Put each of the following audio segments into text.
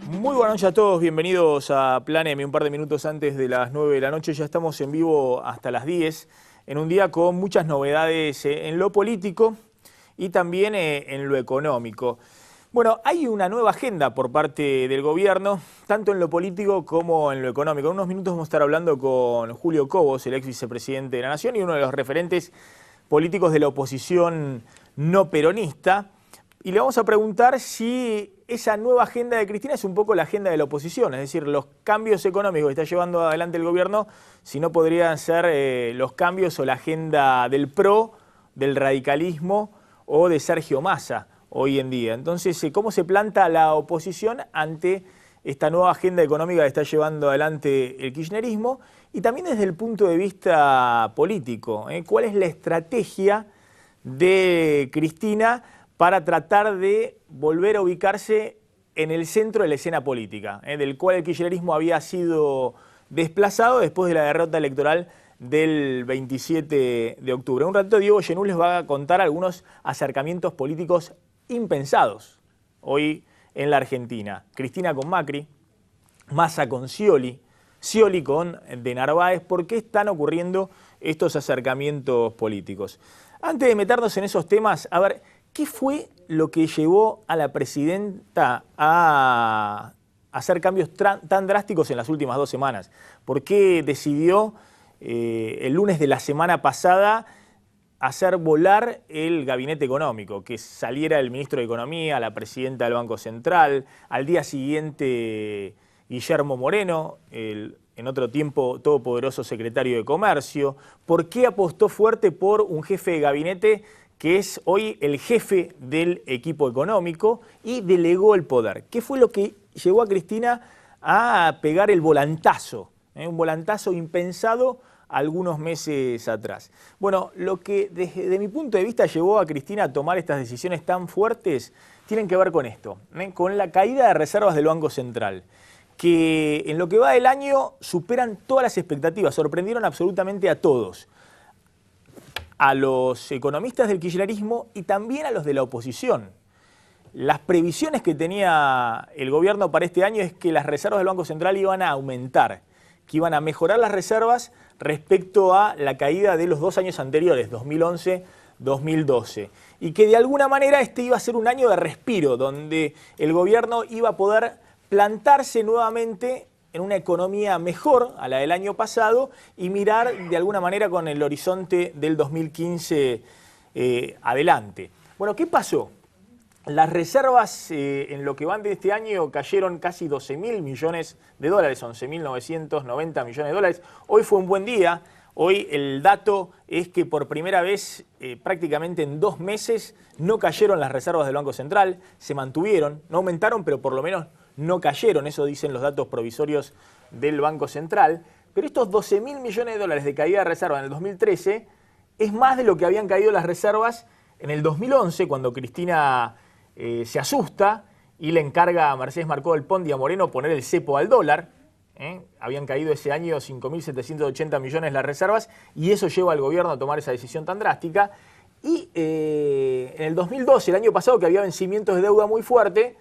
Muy buenas noches a todos, bienvenidos a Planeme. Un par de minutos antes de las 9 de la noche, ya estamos en vivo hasta las 10, en un día con muchas novedades en lo político y también en lo económico. Bueno, hay una nueva agenda por parte del gobierno, tanto en lo político como en lo económico. En unos minutos vamos a estar hablando con Julio Cobos, el ex vicepresidente de la Nación y uno de los referentes políticos de la oposición no peronista. Y le vamos a preguntar si esa nueva agenda de Cristina es un poco la agenda de la oposición, es decir, los cambios económicos que está llevando adelante el gobierno, si no podrían ser los cambios o la agenda del PRO, del radicalismo o de Sergio Massa hoy en día. Entonces, ¿cómo se planta la oposición ante esta nueva agenda económica que está llevando adelante el kirchnerismo? Y también desde el punto de vista político, ¿cuál es la estrategia de Cristina para tratar de volver a ubicarse en el centro de la escena política, del cual el kirchnerismo había sido desplazado después de la derrota electoral del 27 de octubre? Un ratito Diego Genú les va a contar algunos acercamientos políticos impensados hoy en la Argentina. Cristina con Macri, Massa con Scioli, Scioli con De Narváez. ¿Por qué están ocurriendo estos acercamientos políticos? Antes de meternos en esos temas, a ver, ¿qué fue lo que llevó a la presidenta a hacer cambios tan drásticos en las últimas 2 semanas? ¿Por qué decidió el lunes de la semana pasada hacer volar el gabinete económico? Que saliera el ministro de Economía, la presidenta del Banco Central, al día siguiente Guillermo Moreno, en otro tiempo todopoderoso secretario de Comercio. ¿Por qué apostó fuerte por un jefe de gabinete que es hoy el jefe del equipo económico y delegó el poder? ¿Qué fue lo que llevó a Cristina a pegar el volantazo? Un volantazo impensado algunos meses atrás. Bueno, lo que desde mi punto de vista llevó a Cristina a tomar estas decisiones tan fuertes tienen que ver con esto, con la caída de reservas del Banco Central, que en lo que va del año superan todas las expectativas, sorprendieron absolutamente a todos, a los economistas del kirchnerismo y también a los de la oposición. Las previsiones que tenía el gobierno para este año es que las reservas del Banco Central iban a aumentar, que iban a mejorar las reservas respecto a la caída de los 2 años anteriores, 2011-2012, y que de alguna manera este iba a ser un año de respiro, donde el gobierno iba a poder plantarse nuevamente en una economía mejor a la del año pasado y mirar de alguna manera con el horizonte del 2015 adelante. Bueno, ¿qué pasó? Las reservas en lo que van de este año cayeron casi 12.000 millones de dólares, 11.990 millones de dólares. Hoy fue un buen día. Hoy el dato es que por primera vez, prácticamente en 2 meses, no cayeron las reservas del Banco Central, se mantuvieron, no aumentaron, pero por lo menos no cayeron, eso dicen los datos provisorios del Banco Central. Pero estos 12.000 millones de dólares de caída de reserva en el 2013 es más de lo que habían caído las reservas en el 2011, cuando Cristina se asusta y le encarga a Mercedes Marcó del Pont y a Moreno poner el cepo al dólar. Habían caído ese año 5.780 millones las reservas y eso lleva al gobierno a tomar esa decisión tan drástica. Y en el 2012, el año pasado, que había vencimientos de deuda muy fuerte,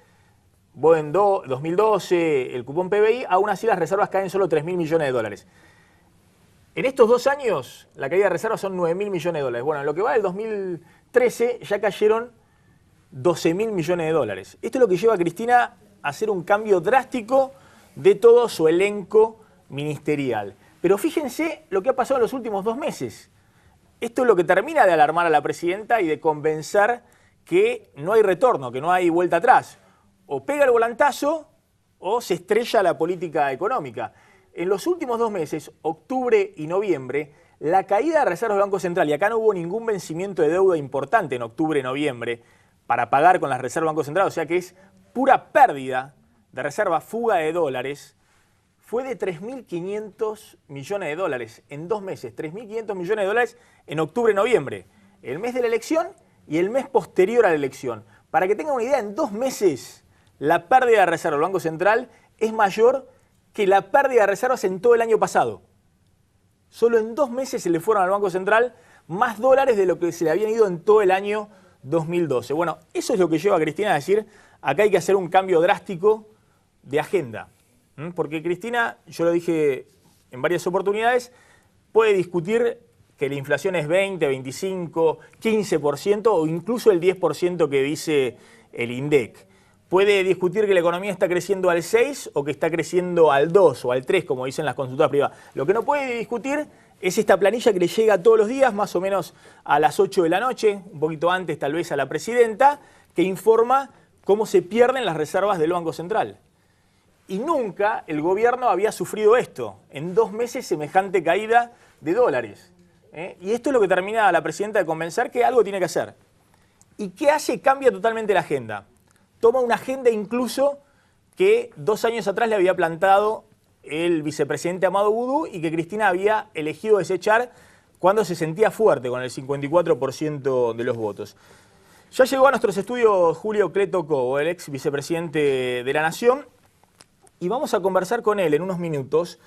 en 2012, el cupón PBI, aún así las reservas caen solo 3.000 millones de dólares. En estos 2 años, la caída de reservas son 9.000 millones de dólares. Bueno, en lo que va del 2013 ya cayeron 12.000 millones de dólares. Esto es lo que lleva a Cristina a hacer un cambio drástico de todo su elenco ministerial. Pero fíjense lo que ha pasado en los últimos 2 meses. Esto es lo que termina de alarmar a la presidenta y de convencer que no hay retorno, que no hay vuelta atrás. O pega el volantazo o se estrella la política económica. En los últimos 2 meses, octubre y noviembre, la caída de reservas del Banco Central, y acá no hubo ningún vencimiento de deuda importante en octubre y noviembre para pagar con las reservas del Banco Central, o sea que es pura pérdida de reserva, fuga de dólares, fue de 3.500 millones de dólares en 2 meses. 3.500 millones de dólares en octubre y noviembre, el mes de la elección y el mes posterior a la elección. Para que tengan una idea, en 2 meses la pérdida de reserva del Banco Central es mayor que la pérdida de reservas en todo el año pasado. Solo en 2 meses se le fueron al Banco Central más dólares de lo que se le habían ido en todo el año 2012. Bueno, eso es lo que lleva a Cristina a decir, acá hay que hacer un cambio drástico de agenda. Porque Cristina, yo lo dije en varias oportunidades, puede discutir que la inflación es 20, 25, 15% o incluso el 10% que dice el INDEC. Puede discutir que la economía está creciendo al 6 o que está creciendo al 2 o al 3, como dicen las consultoras privadas. Lo que no puede discutir es esta planilla que le llega todos los días, más o menos a las 8 de la noche, un poquito antes tal vez a la presidenta, que informa cómo se pierden las reservas del Banco Central. Y nunca el gobierno había sufrido esto, en 2 meses semejante caída de dólares. Y esto es lo que termina la presidenta de convencer que algo tiene que hacer. ¿Y qué hace? Cambia totalmente la agenda. Toma una agenda incluso que 2 años atrás le había plantado el vicepresidente Amado Boudou y que Cristina había elegido desechar cuando se sentía fuerte con el 54% de los votos. Ya llegó a nuestros estudios Julio Cleto Cobo, el ex vicepresidente de la Nación, y vamos a conversar con él en unos minutos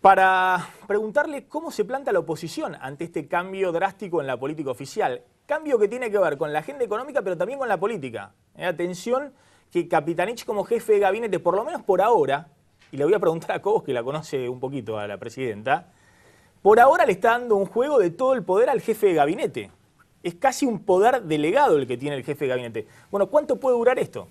para preguntarle cómo se planta la oposición ante este cambio drástico en la política oficial. Cambio que tiene que ver con la agenda económica, pero también con la política. Atención que Capitanich como jefe de gabinete, por lo menos por ahora, y le voy a preguntar a Cobos, que la conoce un poquito a la presidenta, por ahora le está dando un juego de todo el poder al jefe de gabinete. Es casi un poder delegado el que tiene el jefe de gabinete. Bueno, ¿cuánto puede durar esto?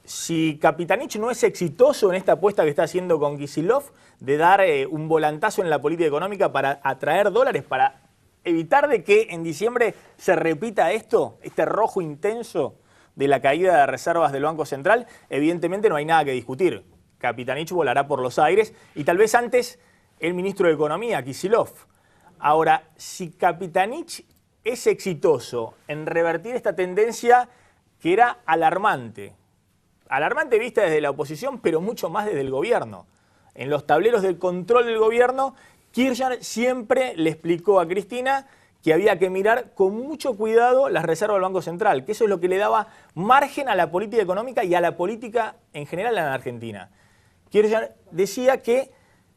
Si Capitanich no es exitoso en esta apuesta que está haciendo con Kicillof de dar un volantazo en la política económica para atraer dólares, para evitar de que en diciembre se repita esto, este rojo intenso de la caída de reservas del Banco Central, evidentemente no hay nada que discutir. Capitanich volará por los aires y tal vez antes el ministro de Economía, Kicillof. Ahora, si Capitanich es exitoso en revertir esta tendencia que era alarmante vista desde la oposición, pero mucho más desde el gobierno. En los tableros del control del gobierno, Kirchner siempre le explicó a Cristina que había que mirar con mucho cuidado las reservas del Banco Central, que eso es lo que le daba margen a la política económica y a la política en general en Argentina. Kirchner decía que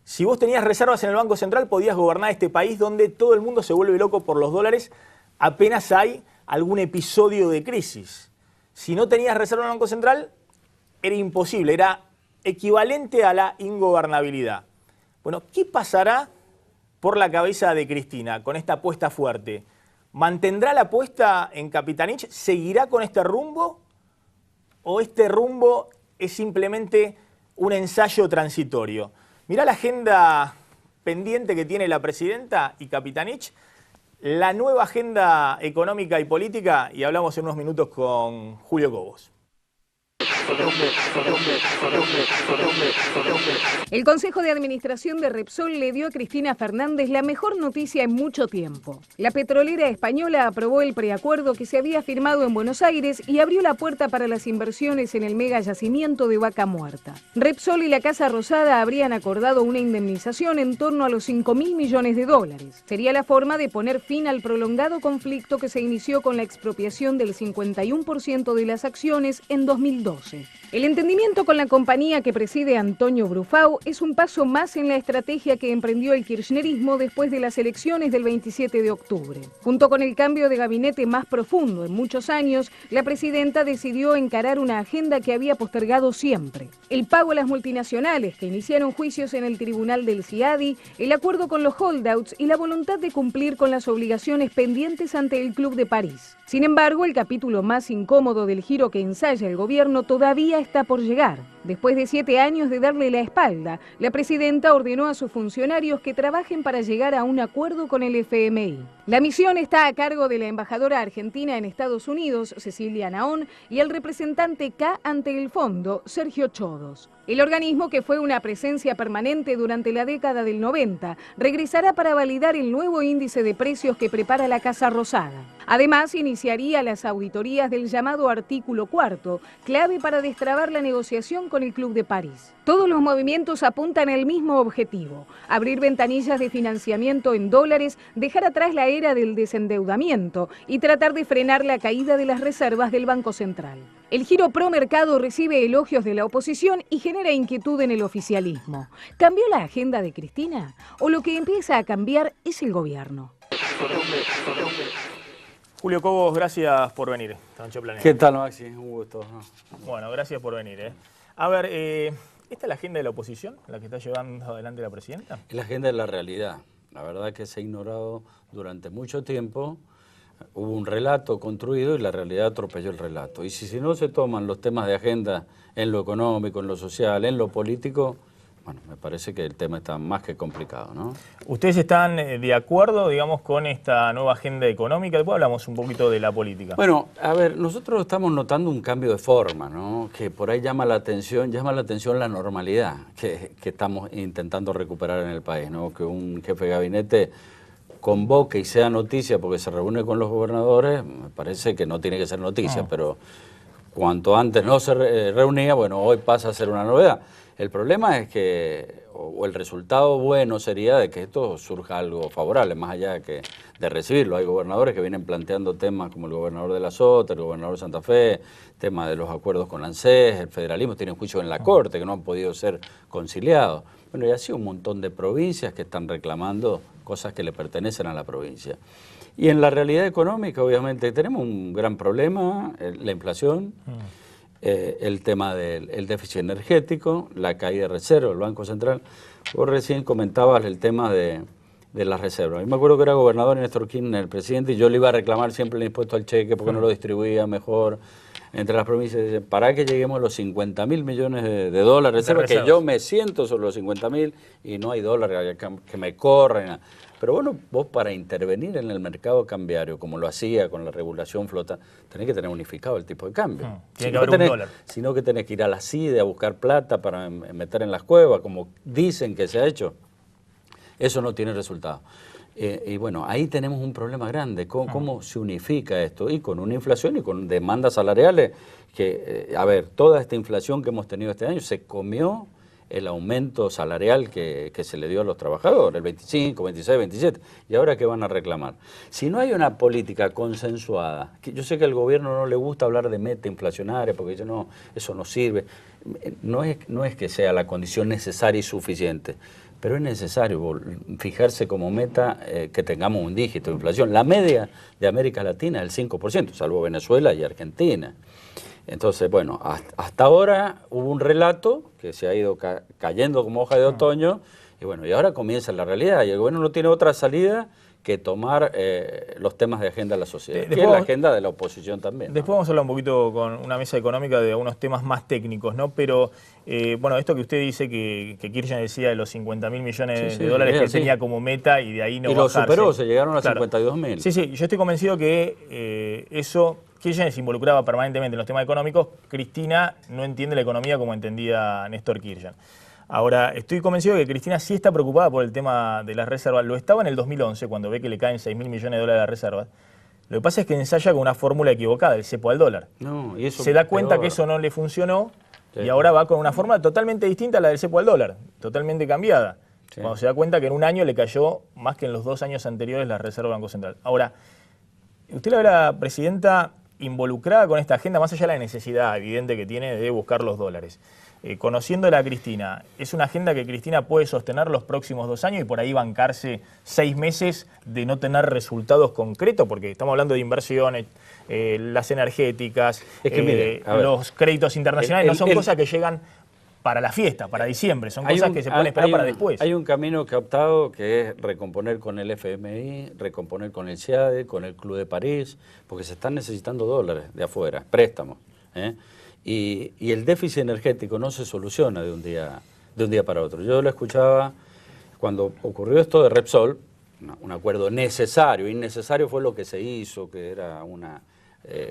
si vos tenías reservas en el Banco Central podías gobernar este país donde todo el mundo se vuelve loco por los dólares apenas hay algún episodio de crisis. Si no tenías reservas en el Banco Central, era imposible, era equivalente a la ingobernabilidad. Bueno, ¿qué pasará por la cabeza de Cristina con esta apuesta fuerte? ¿Mantendrá la apuesta en Capitanich? ¿Seguirá con este rumbo? ¿O este rumbo es simplemente un ensayo transitorio? Mirá la agenda pendiente que tiene la presidenta y Capitanich, la nueva agenda económica y política, y hablamos en unos minutos con Julio Cobos. El Consejo de Administración de Repsol le dio a Cristina Fernández la mejor noticia en mucho tiempo. La petrolera española aprobó el preacuerdo que se había firmado en Buenos Aires y abrió la puerta para las inversiones en el mega yacimiento de Vaca Muerta. Repsol y la Casa Rosada habrían acordado una indemnización en torno a los 5.000 millones de dólares. Sería la forma de poner fin al prolongado conflicto que se inició con la expropiación del 51% de las acciones en 2012. El entendimiento con la compañía que preside Antonio Brufau es un paso más en la estrategia que emprendió el kirchnerismo después de las elecciones del 27 de octubre. Junto con el cambio de gabinete más profundo en muchos años, la presidenta decidió encarar una agenda que había postergado siempre. El pago a las multinacionales que iniciaron juicios en el tribunal del CIADI, el acuerdo con los holdouts y la voluntad de cumplir con las obligaciones pendientes ante el Club de París. Sin embargo, el capítulo más incómodo del giro que ensaya el gobierno todavía está por llegar. Después de 7 años de darle la espalda, la presidenta ordenó a sus funcionarios que trabajen para llegar a un acuerdo con el FMI. La misión está a cargo de la embajadora argentina en Estados Unidos, Cecilia Naón, y el representante K ante el fondo, Sergio Chodos. El organismo, que fue una presencia permanente durante la década del 90, regresará para validar el nuevo índice de precios que prepara la Casa Rosada. Además, iniciaría las auditorías del llamado artículo 4, clave para destrabar la negociación con el Club de París. Todos los movimientos apuntan al mismo objetivo: abrir ventanillas de financiamiento en dólares, dejar atrás la era del desendeudamiento y tratar de frenar la caída de las reservas del Banco Central. El giro pro mercado recibe elogios de la oposición y genera inquietud en el oficialismo. ¿Cambió la agenda de Cristina? ¿O lo que empieza a cambiar es el gobierno? Julio Cobos, gracias por venir esta noche Planeta. ¿Qué tal, Maxi? Un gusto. Bueno, gracias por venir. A ver, ¿esta es la agenda de la oposición, la que está llevando adelante la presidenta? Es la agenda de la realidad. La verdad que se ha ignorado durante mucho tiempo. Hubo un relato construido y la realidad atropelló el relato. Y si no se toman los temas de agenda en lo económico, en lo social, en lo político, bueno, me parece que el tema está más que complicado, ¿no? ¿Ustedes están de acuerdo, digamos, con esta nueva agenda económica? Después hablamos un poquito de la política. Bueno, a ver, nosotros estamos notando un cambio de forma, ¿no? Que por ahí llama la atención la normalidad que estamos intentando recuperar en el país, ¿no? Que un jefe de gabinete convoque y sea noticia porque se reúne con los gobernadores, me parece que no tiene que ser noticia, pero cuanto antes no se reunía, bueno, hoy pasa a ser una novedad. El problema es que, o el resultado bueno sería de que esto surja algo favorable, más allá de recibirlo. Hay gobernadores que vienen planteando temas como el gobernador de la Sota, el gobernador de Santa Fe, tema de los acuerdos con la ANSES, el federalismo, tienen juicio en la Corte que no han podido ser conciliados. Bueno, y así un montón de provincias que están reclamando cosas que le pertenecen a la provincia. Y en la realidad económica, obviamente, tenemos un gran problema, la inflación, el tema del déficit energético, la caída de reservas, el Banco Central. Vos recién comentabas el tema de las reservas. Yo me acuerdo que era gobernador Néstor Kirchner, el presidente, y yo le iba a reclamar siempre el impuesto al cheque porque no lo distribuía mejor entre las provincias. Para que lleguemos a los 50.000 millones de dólares de reservas, que yo me siento sobre los 50.000 y no hay dólares que me corren. Pero bueno, vos para intervenir en el mercado cambiario, como lo hacía con la regulación flota, tenés que tener unificado el tipo de cambio. Tiene que haber un dólar. Sino que tenés que ir a la CIDE a buscar plata para meter en las cuevas, como dicen que se ha hecho. Eso no tiene resultado. Y bueno, ahí tenemos un problema grande. ¿Cómo se unifica esto? Y con una inflación y con demandas salariales que, a ver, toda esta inflación que hemos tenido este año se comió el aumento salarial que se le dio a los trabajadores, el 25, 26, 27. ¿Y ahora qué van a reclamar? Si no hay una política consensuada, que yo sé que al gobierno no le gusta hablar de meta inflacionaria porque dice, no, eso no sirve. No es que sea la condición necesaria y suficiente, pero es necesario fijarse como meta que tengamos un dígito de inflación. La media de América Latina es el 5%, salvo Venezuela y Argentina. Entonces, bueno, hasta ahora hubo un relato que se ha ido cayendo como hoja de otoño, y bueno, y ahora comienza la realidad, y el gobierno no tiene otra salida que tomar los temas de agenda de la sociedad, que es la agenda de la oposición también, ¿no? Después vamos a hablar un poquito con una mesa económica de algunos temas más técnicos, ¿no? Pero, bueno, esto que usted dice que Kirchner decía de los 50.000 millones de dólares que él tenía como meta y de ahí no bajarse. Y lo superó, se llegaron a 52.000. Sí, yo estoy convencido que eso... Kirchner se involucraba permanentemente en los temas económicos. Cristina no entiende la economía como entendía Néstor Kirchner. Ahora, estoy convencido de que Cristina sí está preocupada por el tema de las reservas. Lo estaba en el 2011, cuando ve que le caen 6.000 millones de dólares de las reservas. Lo que pasa es que ensaya con una fórmula equivocada, el cepo al dólar. No, y eso se da cuenta que eso no le funcionó y ahora va con una fórmula totalmente distinta a la del cepo al dólar, totalmente cambiada. Sí. Cuando se da cuenta que en un año le cayó más que en los 2 años anteriores la reserva del Banco Central. Ahora, usted la ve a la presidenta involucrada con esta agenda, más allá de la necesidad evidente que tiene de buscar los dólares. Conociéndola a Cristina, ¿es una agenda que Cristina puede sostener los próximos 2 años y por ahí bancarse 6 meses de no tener resultados concretos? Porque estamos hablando de inversiones, las energéticas, es que, mire, los créditos internacionales, no son cosas que llegan para la fiesta, para diciembre, son cosas que se pueden esperar para después. Hay un camino que ha optado que es recomponer con el FMI, recomponer con el CIADE, con el Club de París, porque se están necesitando dólares de afuera, préstamos. Y el déficit energético no se soluciona de un día para otro. Yo lo escuchaba cuando ocurrió esto de Repsol, un acuerdo necesario, innecesario fue lo que se hizo, que era una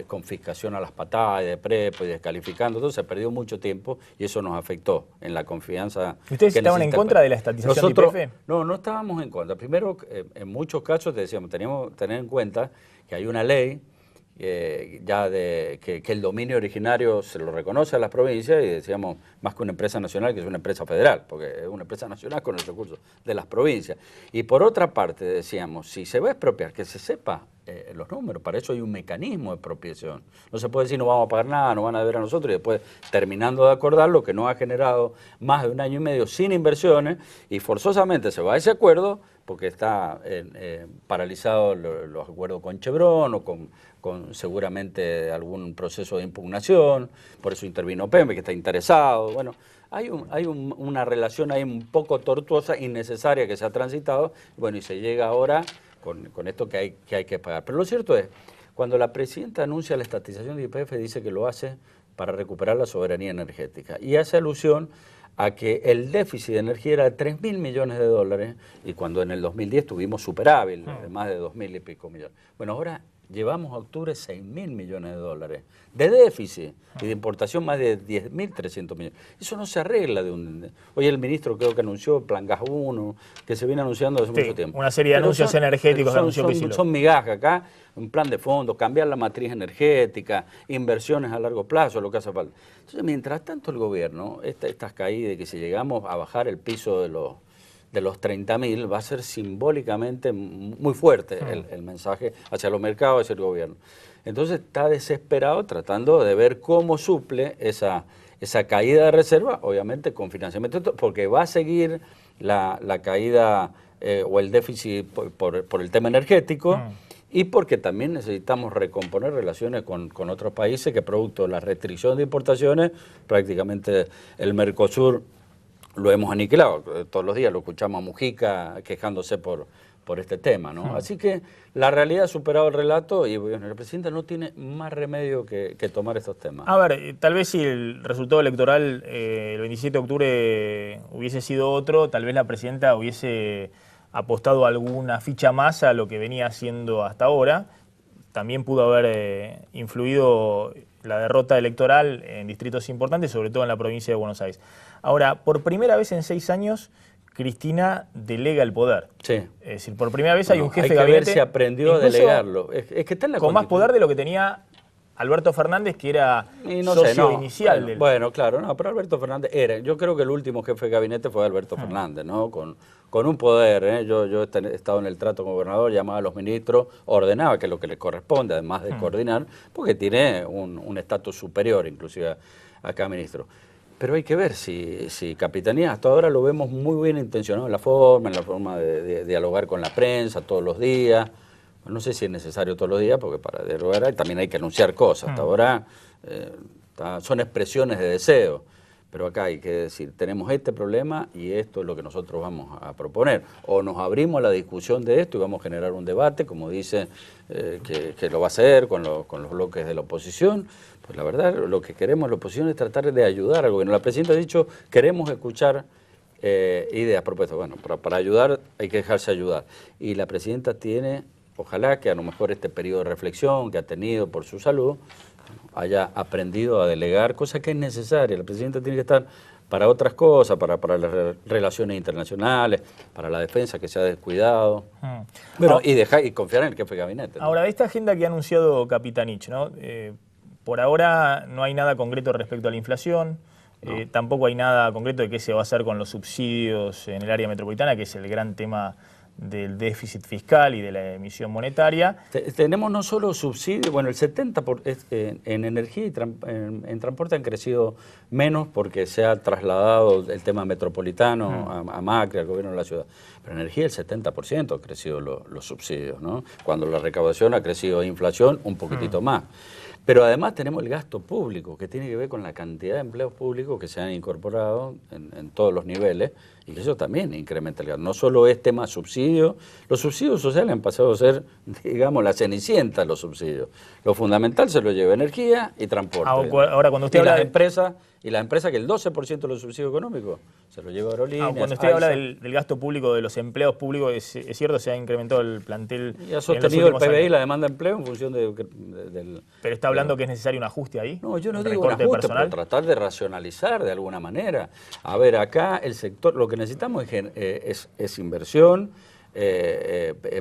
confiscación a las patadas de prepo y descalificando, entonces se perdió mucho tiempo y eso nos afectó en la confianza. ¿Ustedes estaban en contra de la estatización de YPF? No estábamos en contra. Primero, en muchos casos te decíamos, teníamos que tener en cuenta que hay una ley ya que el dominio originario se lo reconoce a las provincias y decíamos más que una empresa nacional, que es una empresa federal, porque es una empresa nacional con el recurso de las provincias. Y por otra parte decíamos, si se va a expropiar, que se sepa los números, para eso hay un mecanismo de expropiación. No se puede decir no vamos a pagar nada, no van a deber a nosotros y después terminando de acordar lo que nos ha generado más de 1 año y medio sin inversiones y forzosamente se va a ese acuerdo porque está paralizado los acuerdos con Chevron o con seguramente algún proceso de impugnación, por eso intervino Pemex, que está interesado. Bueno, hay una relación ahí un poco tortuosa, innecesaria, que se ha transitado, bueno, y se llega ahora con esto que hay que pagar. Pero lo cierto es, cuando la presidenta anuncia la estatización de YPF, dice que lo hace para recuperar la soberanía energética, y hace alusión a que el déficit de energía era de 3.000 millones de dólares, y cuando en el 2010 tuvimos superávit de más de 2.000 y pico millones. Bueno, ahora llevamos a octubre 6.000 millones de dólares de déficit y de importación más de 10.300 millones. Eso no se arregla de un... Hoy el ministro creo que anunció Plan Gas 1, que se viene anunciando desde mucho tiempo. Una serie de anuncios energéticos que anunció Kicillof. Son migajas acá, un plan de fondo, cambiar la matriz energética, inversiones a largo plazo, lo que hace falta. Entonces, mientras tanto el gobierno, estas caídas de que si llegamos a bajar el piso de los 30.000, va a ser simbólicamente muy fuerte el mensaje hacia los mercados, hacia el gobierno. Entonces está desesperado tratando de ver cómo suple esa caída de reserva, obviamente con financiamiento, porque va a seguir la caída o el déficit por el tema energético, y porque también necesitamos recomponer relaciones con otros países que producto de la restricción de importaciones, prácticamente el Mercosur lo hemos aniquilado. Todos los días lo escuchamos a Mujica quejándose por este tema, ¿no? Así que la realidad ha superado el relato y bueno, el presidente no tiene más remedio que tomar estos temas. A ver, tal vez si el resultado electoral el 27 de octubre hubiese sido otro, tal vez la presidenta hubiese apostado alguna ficha más a lo que venía haciendo hasta ahora. También pudo haber influido la derrota electoral en distritos importantes, sobre todo en la provincia de Buenos Aires. Ahora, por primera vez en 6 años, Cristina delega el poder. Sí. Es decir, por primera vez hay un jefe de gabinete. Hay que ver si aprendió a delegarlo. Es que está en la con más poder de lo que tenía Alberto Fernández, que era socio inicial del... Bueno, claro, pero Alberto Fernández era. Yo creo que el último jefe de gabinete fue Alberto Fernández, ¿no? Con un poder, Yo he estado en el trato con el gobernador, llamaba a los ministros, ordenaba, que es lo que le corresponde, además de coordinar, porque tiene un estatus superior, inclusive a cada ministro. Pero hay que ver si Capitanía, hasta ahora lo vemos muy bien intencionado en la forma de dialogar con la prensa todos los días. No sé si es necesario todos los días, porque para dialogar también hay que anunciar cosas. Hasta ahora son expresiones de deseo. Pero acá hay que decir, tenemos este problema y esto es lo que nosotros vamos a proponer. O nos abrimos a la discusión de esto y vamos a generar un debate, como dice que lo va a hacer con los bloques de la oposición. Pues la verdad, lo que queremos la oposición es tratar de ayudar al gobierno. La presidenta ha dicho, queremos escuchar ideas, propuestas. Bueno, para ayudar hay que dejarse ayudar. Y la presidenta tiene, ojalá que a lo mejor este periodo de reflexión que ha tenido por su salud, haya aprendido a delegar, cosa que es necesaria. La presidenta tiene que estar para otras cosas, para las relaciones internacionales, para la defensa que se ha descuidado. Bueno, y confiar en el jefe de gabinete, ¿no? Ahora, de esta agenda que ha anunciado Capitanich, ¿no? Por ahora no hay nada concreto respecto a la inflación, tampoco hay nada concreto de qué se va a hacer con los subsidios en el área metropolitana, que es el gran tema del déficit fiscal y de la emisión monetaria. Tenemos no solo subsidios, bueno, el 70% en energía y en transporte han crecido menos porque se ha trasladado el tema metropolitano a Macri, al gobierno de la ciudad. Pero en energía el 70% ha crecido los subsidios, ¿no? Cuando la recaudación ha crecido inflación, un poquitito más. Pero además tenemos el gasto público, que tiene que ver con la cantidad de empleos públicos que se han incorporado en todos los niveles, y que eso también incrementa el gasto. No solo es tema subsidio, los subsidios sociales han pasado a ser, digamos, la cenicienta de los subsidios. Lo fundamental se lo lleva energía y transporte. Ahora, cuando usted habla de empresas, y la empresa que el 12% de los subsidios económicos se lo lleva a aerolíneas. Cuando usted habla del gasto público, de los empleos públicos, es cierto, se ha incrementado el plantel. Y ha sostenido el PBI y la demanda de empleo en función del... ¿Pero está hablando que es necesario un ajuste ahí? No, yo no digo un ajuste, pero tratar de racionalizar de alguna manera. A ver, acá el sector, lo que necesitamos es inversión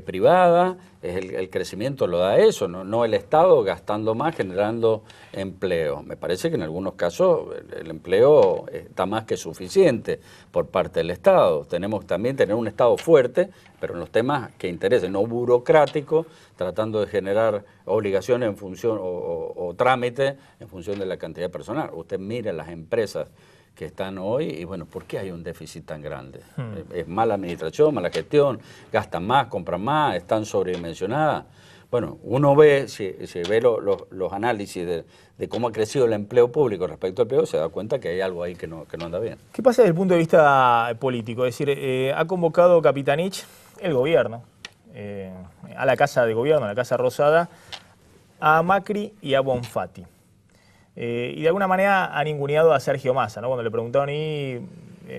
privada, el crecimiento lo da eso, no el Estado gastando más, generando empleo. Me parece que en algunos casos el empleo está más que suficiente por parte del Estado. Tenemos también tener un Estado fuerte, pero en los temas que interesen, no burocrático, tratando de generar obligaciones en función o trámites en función de la cantidad de personal. Usted mira las empresas que están hoy, y bueno, ¿por qué hay un déficit tan grande? ¿Es mala administración, mala gestión, gastan más, compran más, están sobredimensionadas? Bueno, uno ve, si ve los análisis de cómo ha crecido el empleo público respecto al empleo, se da cuenta que hay algo ahí que no anda bien. ¿Qué pasa desde el punto de vista político? Es decir, ha convocado Capitanich, el gobierno, a la Casa de Gobierno, a la Casa Rosada, a Macri y a Bonfatti. Y de alguna manera ha ninguneado a Sergio Massa, ¿no? Cuando le preguntaron,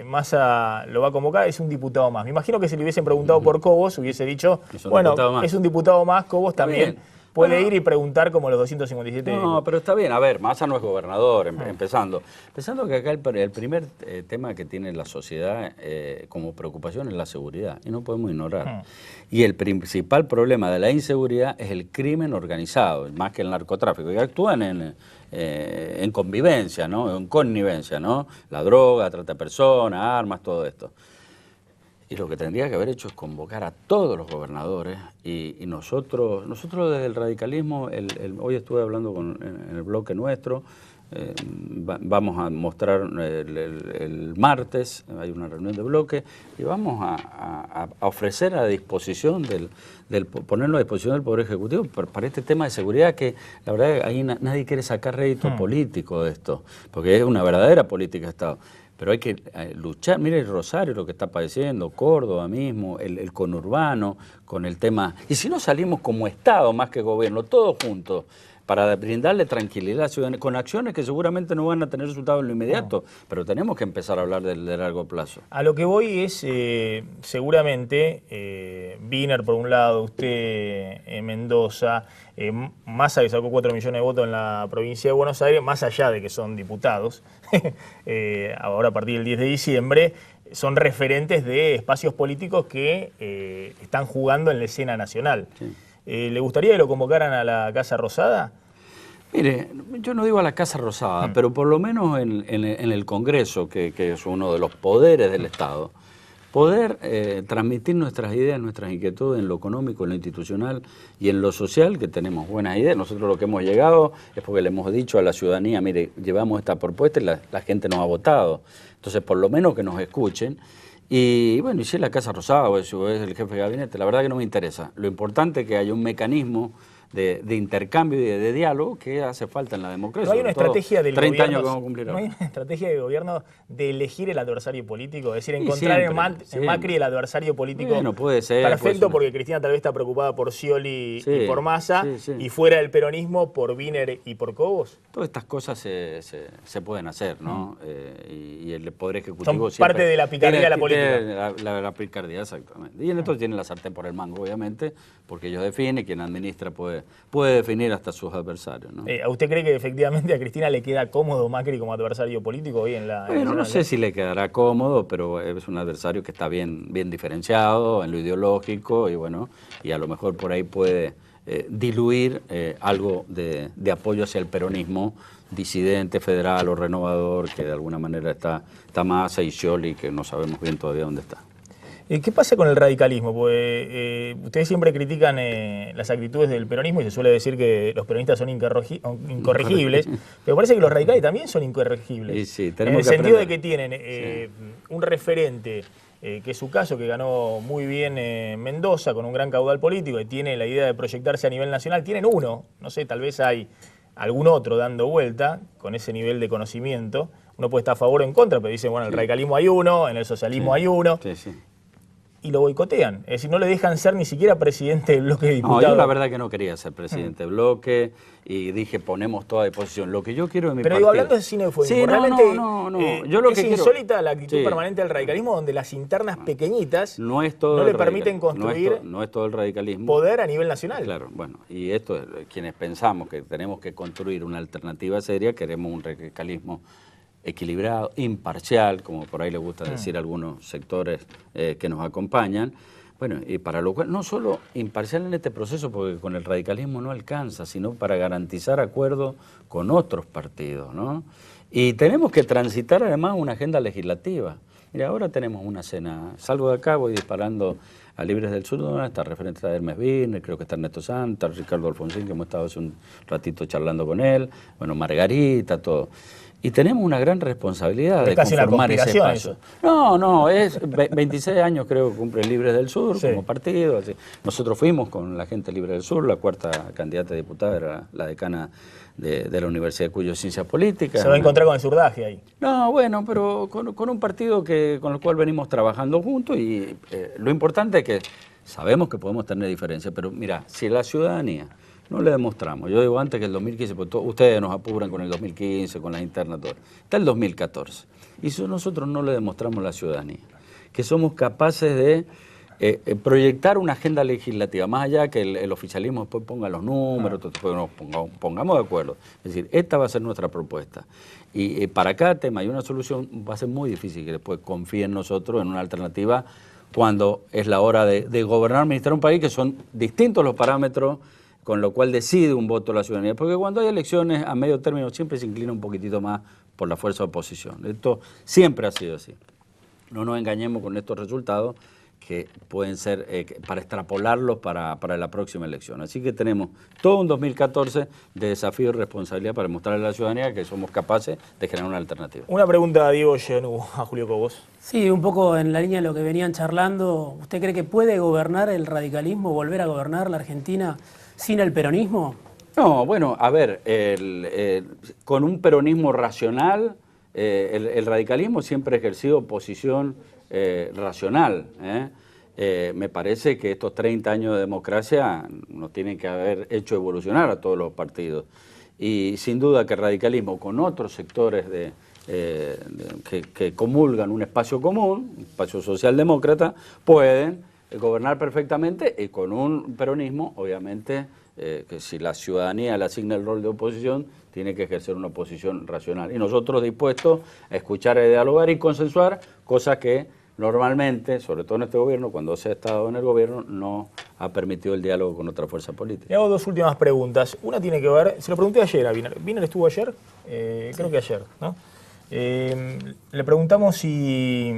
Massa lo va a convocar, es un diputado más. Me imagino que si le hubiesen preguntado por Cobos, hubiese dicho, bueno, es un diputado más, Cobos también puede ir y preguntar como los 257. No, pero está bien. A ver, Massa no es gobernador, empezando. Pensando que acá el primer tema que tiene la sociedad como preocupación es la seguridad, y no podemos ignorar. Y el principal problema de la inseguridad es el crimen organizado, más que el narcotráfico, que actúan en convivencia, ¿no? En connivencia, ¿no? La droga, trata de personas, armas, todo esto. Y lo que tendría que haber hecho es convocar a todos los gobernadores y nosotros desde el radicalismo, hoy estuve hablando en el bloque nuestro, vamos a mostrar el martes, hay una reunión de bloque, y vamos a ofrecer a disposición ponerlo a disposición del Poder Ejecutivo para este tema de seguridad, que la verdad ahí nadie quiere sacar rédito político de esto, porque es una verdadera política de Estado. Pero hay que luchar. Mire el Rosario, lo que está padeciendo, Córdoba mismo, el conurbano, con el tema. Y si no salimos como Estado más que gobierno, todos juntos, para brindarle tranquilidad a la ciudadanía, con acciones que seguramente no van a tener resultados en lo inmediato, pero tenemos que empezar a hablar de largo plazo. A lo que voy es, seguramente, Wiener por un lado, usted en Mendoza, Massa que sacó 4 millones de votos en la provincia de Buenos Aires, más allá de que son diputados, ahora a partir del 10 de diciembre, son referentes de espacios políticos que están jugando en la escena nacional. Sí. ¿Le gustaría que lo convocaran a la Casa Rosada? Mire, yo no digo a la Casa Rosada, pero por lo menos en el Congreso, que es uno de los poderes del Estado, poder transmitir nuestras ideas, nuestras inquietudes en lo económico, en lo institucional y en lo social, que tenemos buenas ideas. Nosotros lo que hemos llegado es porque le hemos dicho a la ciudadanía, mire, llevamos esta propuesta y la gente nos ha votado. Entonces, por lo menos que nos escuchen. Y bueno, y si es la Casa Rosada o es el jefe de gabinete, la verdad que no me interesa. Lo importante es que haya un mecanismo de intercambio y de diálogo que hace falta en la democracia. ¿No hay una estrategia del 30 gobierno, años que vamos a cumplir ahora. ¿No hay una estrategia del gobierno de elegir el adversario político? Es decir, encontrar en Macri el adversario político. Bueno, puede ser. Perfecto, porque Cristina tal vez está preocupada por Scioli y por Massa, y fuera del peronismo por Wiener y por Cobos. Todas estas cosas se pueden hacer, ¿no? Y el Poder Ejecutivo son parte de la picardía de la política. La picardía, exactamente. Y en esto tiene la sartén por el mango, obviamente, porque ellos definen, quien administra puede definir hasta sus adversarios, ¿no? ¿Usted cree que efectivamente a Cristina le queda cómodo Macri como adversario político hoy en la... Bueno, no sé si le quedará cómodo, pero es un adversario que está bien diferenciado en lo ideológico y bueno, y a lo mejor por ahí puede diluir algo de apoyo hacia el peronismo disidente, federal o renovador, que de alguna manera está Massa y Scioli, que no sabemos bien todavía dónde está. ¿Qué pasa con el radicalismo? Porque ustedes siempre critican las actitudes del peronismo y se suele decir que los peronistas son incorregibles, pero parece que los radicales también son incorregibles. Sí, en el sentido de que tienen un referente, que es su caso, que ganó muy bien en Mendoza con un gran caudal político y tiene la idea de proyectarse a nivel nacional. Tienen uno, no sé, tal vez hay algún otro dando vuelta con ese nivel de conocimiento. Uno puede estar a favor o en contra, pero dicen, bueno, en el radicalismo hay uno, en el socialismo hay uno. Y lo boicotean, es decir, no le dejan ser ni siquiera presidente del bloque de diputados. No, yo la verdad que no quería ser presidente del bloque y dije ponemos toda a disposición. Lo que yo quiero de mi partido... Pero hablando de cine fue realmente yo lo es que insólita la actitud permanente del radicalismo, donde las internas pequeñitas no le permiten construir no es todo el radicalismo. Poder a nivel nacional. Claro, bueno, y esto, quienes pensamos que tenemos que construir una alternativa seria, queremos un radicalismo equilibrado, imparcial, como por ahí le gusta decir a algunos sectores que nos acompañan. Bueno, y para lo cual, no solo imparcial en este proceso, porque con el radicalismo no alcanza, sino para garantizar acuerdos con otros partidos, ¿no? Y tenemos que transitar además una agenda legislativa. Mira, ahora tenemos una cena, salgo de acá, voy disparando a Libres del Sur, ¿no? Está el referente de Hermes Birner, creo que está Ernesto Sanz, está Ricardo Alfonsín, que hemos estado hace un ratito charlando con él, bueno, Margarita, todo. Y tenemos una gran responsabilidad de conformar ese espacio. Eso. No, es 26 años creo que cumple Libres del Sur como partido. Así. Nosotros fuimos con la gente Libre del Sur, la cuarta candidata a diputada era la decana de la Universidad de Cuyo Ciencias Políticas. Se va a encontrar con el surdaje ahí. No, bueno, pero con un partido con el cual venimos trabajando juntos y lo importante es que sabemos que podemos tener diferencias, pero mira, si la ciudadanía no le demostramos. Yo digo antes que el 2015, porque ustedes nos apuran con el 2015, con las internas, todo. Está el 2014. Y si nosotros no le demostramos a la ciudadanía que somos capaces de proyectar una agenda legislativa, más allá que el oficialismo después ponga los números, después nos pongamos de acuerdo. Es decir, esta va a ser nuestra propuesta. Y para cada tema hay una solución, va a ser muy difícil que después confíen en nosotros en una alternativa cuando es la hora de gobernar, administrar un país, que son distintos los parámetros con lo cual decide un voto la ciudadanía, porque cuando hay elecciones a medio término siempre se inclina un poquitito más por la fuerza de oposición. Esto siempre ha sido así. No nos engañemos con estos resultados que pueden ser para extrapolarlos para la próxima elección. Así que tenemos todo un 2014 de desafío y responsabilidad para mostrarle a la ciudadanía que somos capaces de generar una alternativa. Una pregunta a Diego Genú, a Julio Cobos. Sí, un poco en la línea de lo que venían charlando. ¿Usted cree que puede gobernar el radicalismo, volver a gobernar la Argentina sin el peronismo? No, bueno, a ver, con un peronismo racional, el radicalismo siempre ha ejercido posición racional. Me parece que estos 30 años de democracia nos tienen que haber hecho evolucionar a todos los partidos. Y sin duda que el radicalismo con otros sectores que comulgan un espacio común, un espacio socialdemócrata, pueden gobernar perfectamente y con un peronismo, obviamente, que si la ciudadanía le asigna el rol de oposición, tiene que ejercer una oposición racional. Y nosotros dispuestos a escuchar, a dialogar y consensuar, cosas que normalmente, sobre todo en este gobierno, cuando se ha estado en el gobierno, no ha permitido el diálogo con otra fuerza política. Le hago dos últimas preguntas. Una tiene que ver, se lo pregunté ayer a Birner. ¿Birner estuvo ayer? Creo que ayer, ¿no? Le preguntamos si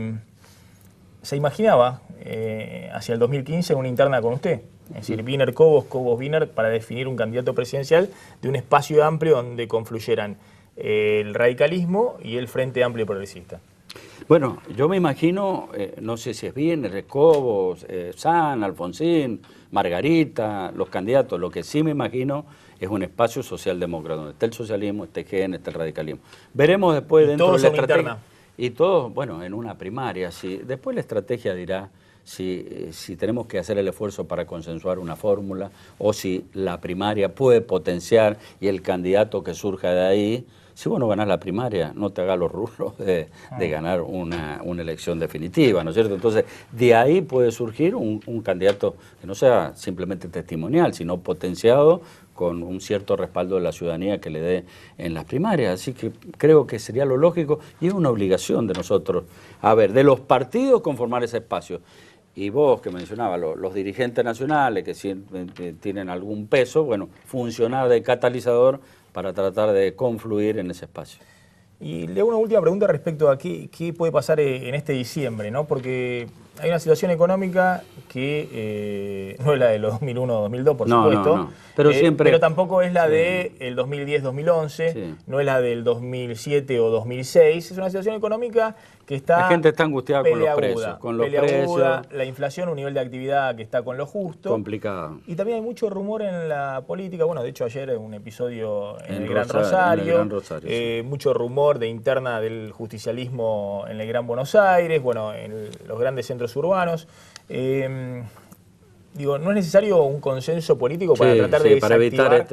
se imaginaba hacia el 2015 una interna con usted. Es decir, Birner Cobos, Cobos Birner, para definir un candidato presidencial de un espacio amplio donde confluyeran el radicalismo y el Frente Amplio Progresista. Bueno, yo me imagino, no sé si es Birner, Cobos, Sanz, Alfonsín, Margarita, los candidatos, lo que sí me imagino es un espacio socialdemócrata, donde esté el socialismo, esté GN, esté el radicalismo. Veremos después dentro de la estrategia. Interna. Y todos, bueno, en una primaria, sí. Después la estrategia dirá si tenemos que hacer el esfuerzo para consensuar una fórmula o si la primaria puede potenciar y el candidato que surja de ahí, si vos no ganás la primaria, no te hagas los rulos de ganar una elección definitiva, ¿no es cierto? Entonces, de ahí puede surgir un candidato que no sea simplemente testimonial, sino potenciado con un cierto respaldo de la ciudadanía que le dé en las primarias. Así que creo que sería lo lógico y es una obligación de nosotros, a ver, de los partidos conformar ese espacio. Y vos que mencionabas, los dirigentes nacionales que tienen algún peso, bueno, funcionar de catalizador para tratar de confluir en ese espacio. Y le hago una última pregunta respecto a qué puede pasar en este diciembre, ¿no? Porque hay una situación económica que no es la de los 2001 o 2002, por supuesto. No. Pero tampoco es la del 2010-2011, sí. No es la del 2007 o 2006. Es una situación económica que está... La gente está angustiada con los precios. La inflación, un nivel de actividad que está con lo justo. Complicado. Y también hay mucho rumor en la política. Bueno, de hecho ayer un episodio en el Gran Rosario. Sí. Mucho rumor de interna del justicialismo en el Gran Buenos Aires, bueno, en los grandes centros urbanos. Digo, ¿no es necesario un consenso político para tratar de desactivar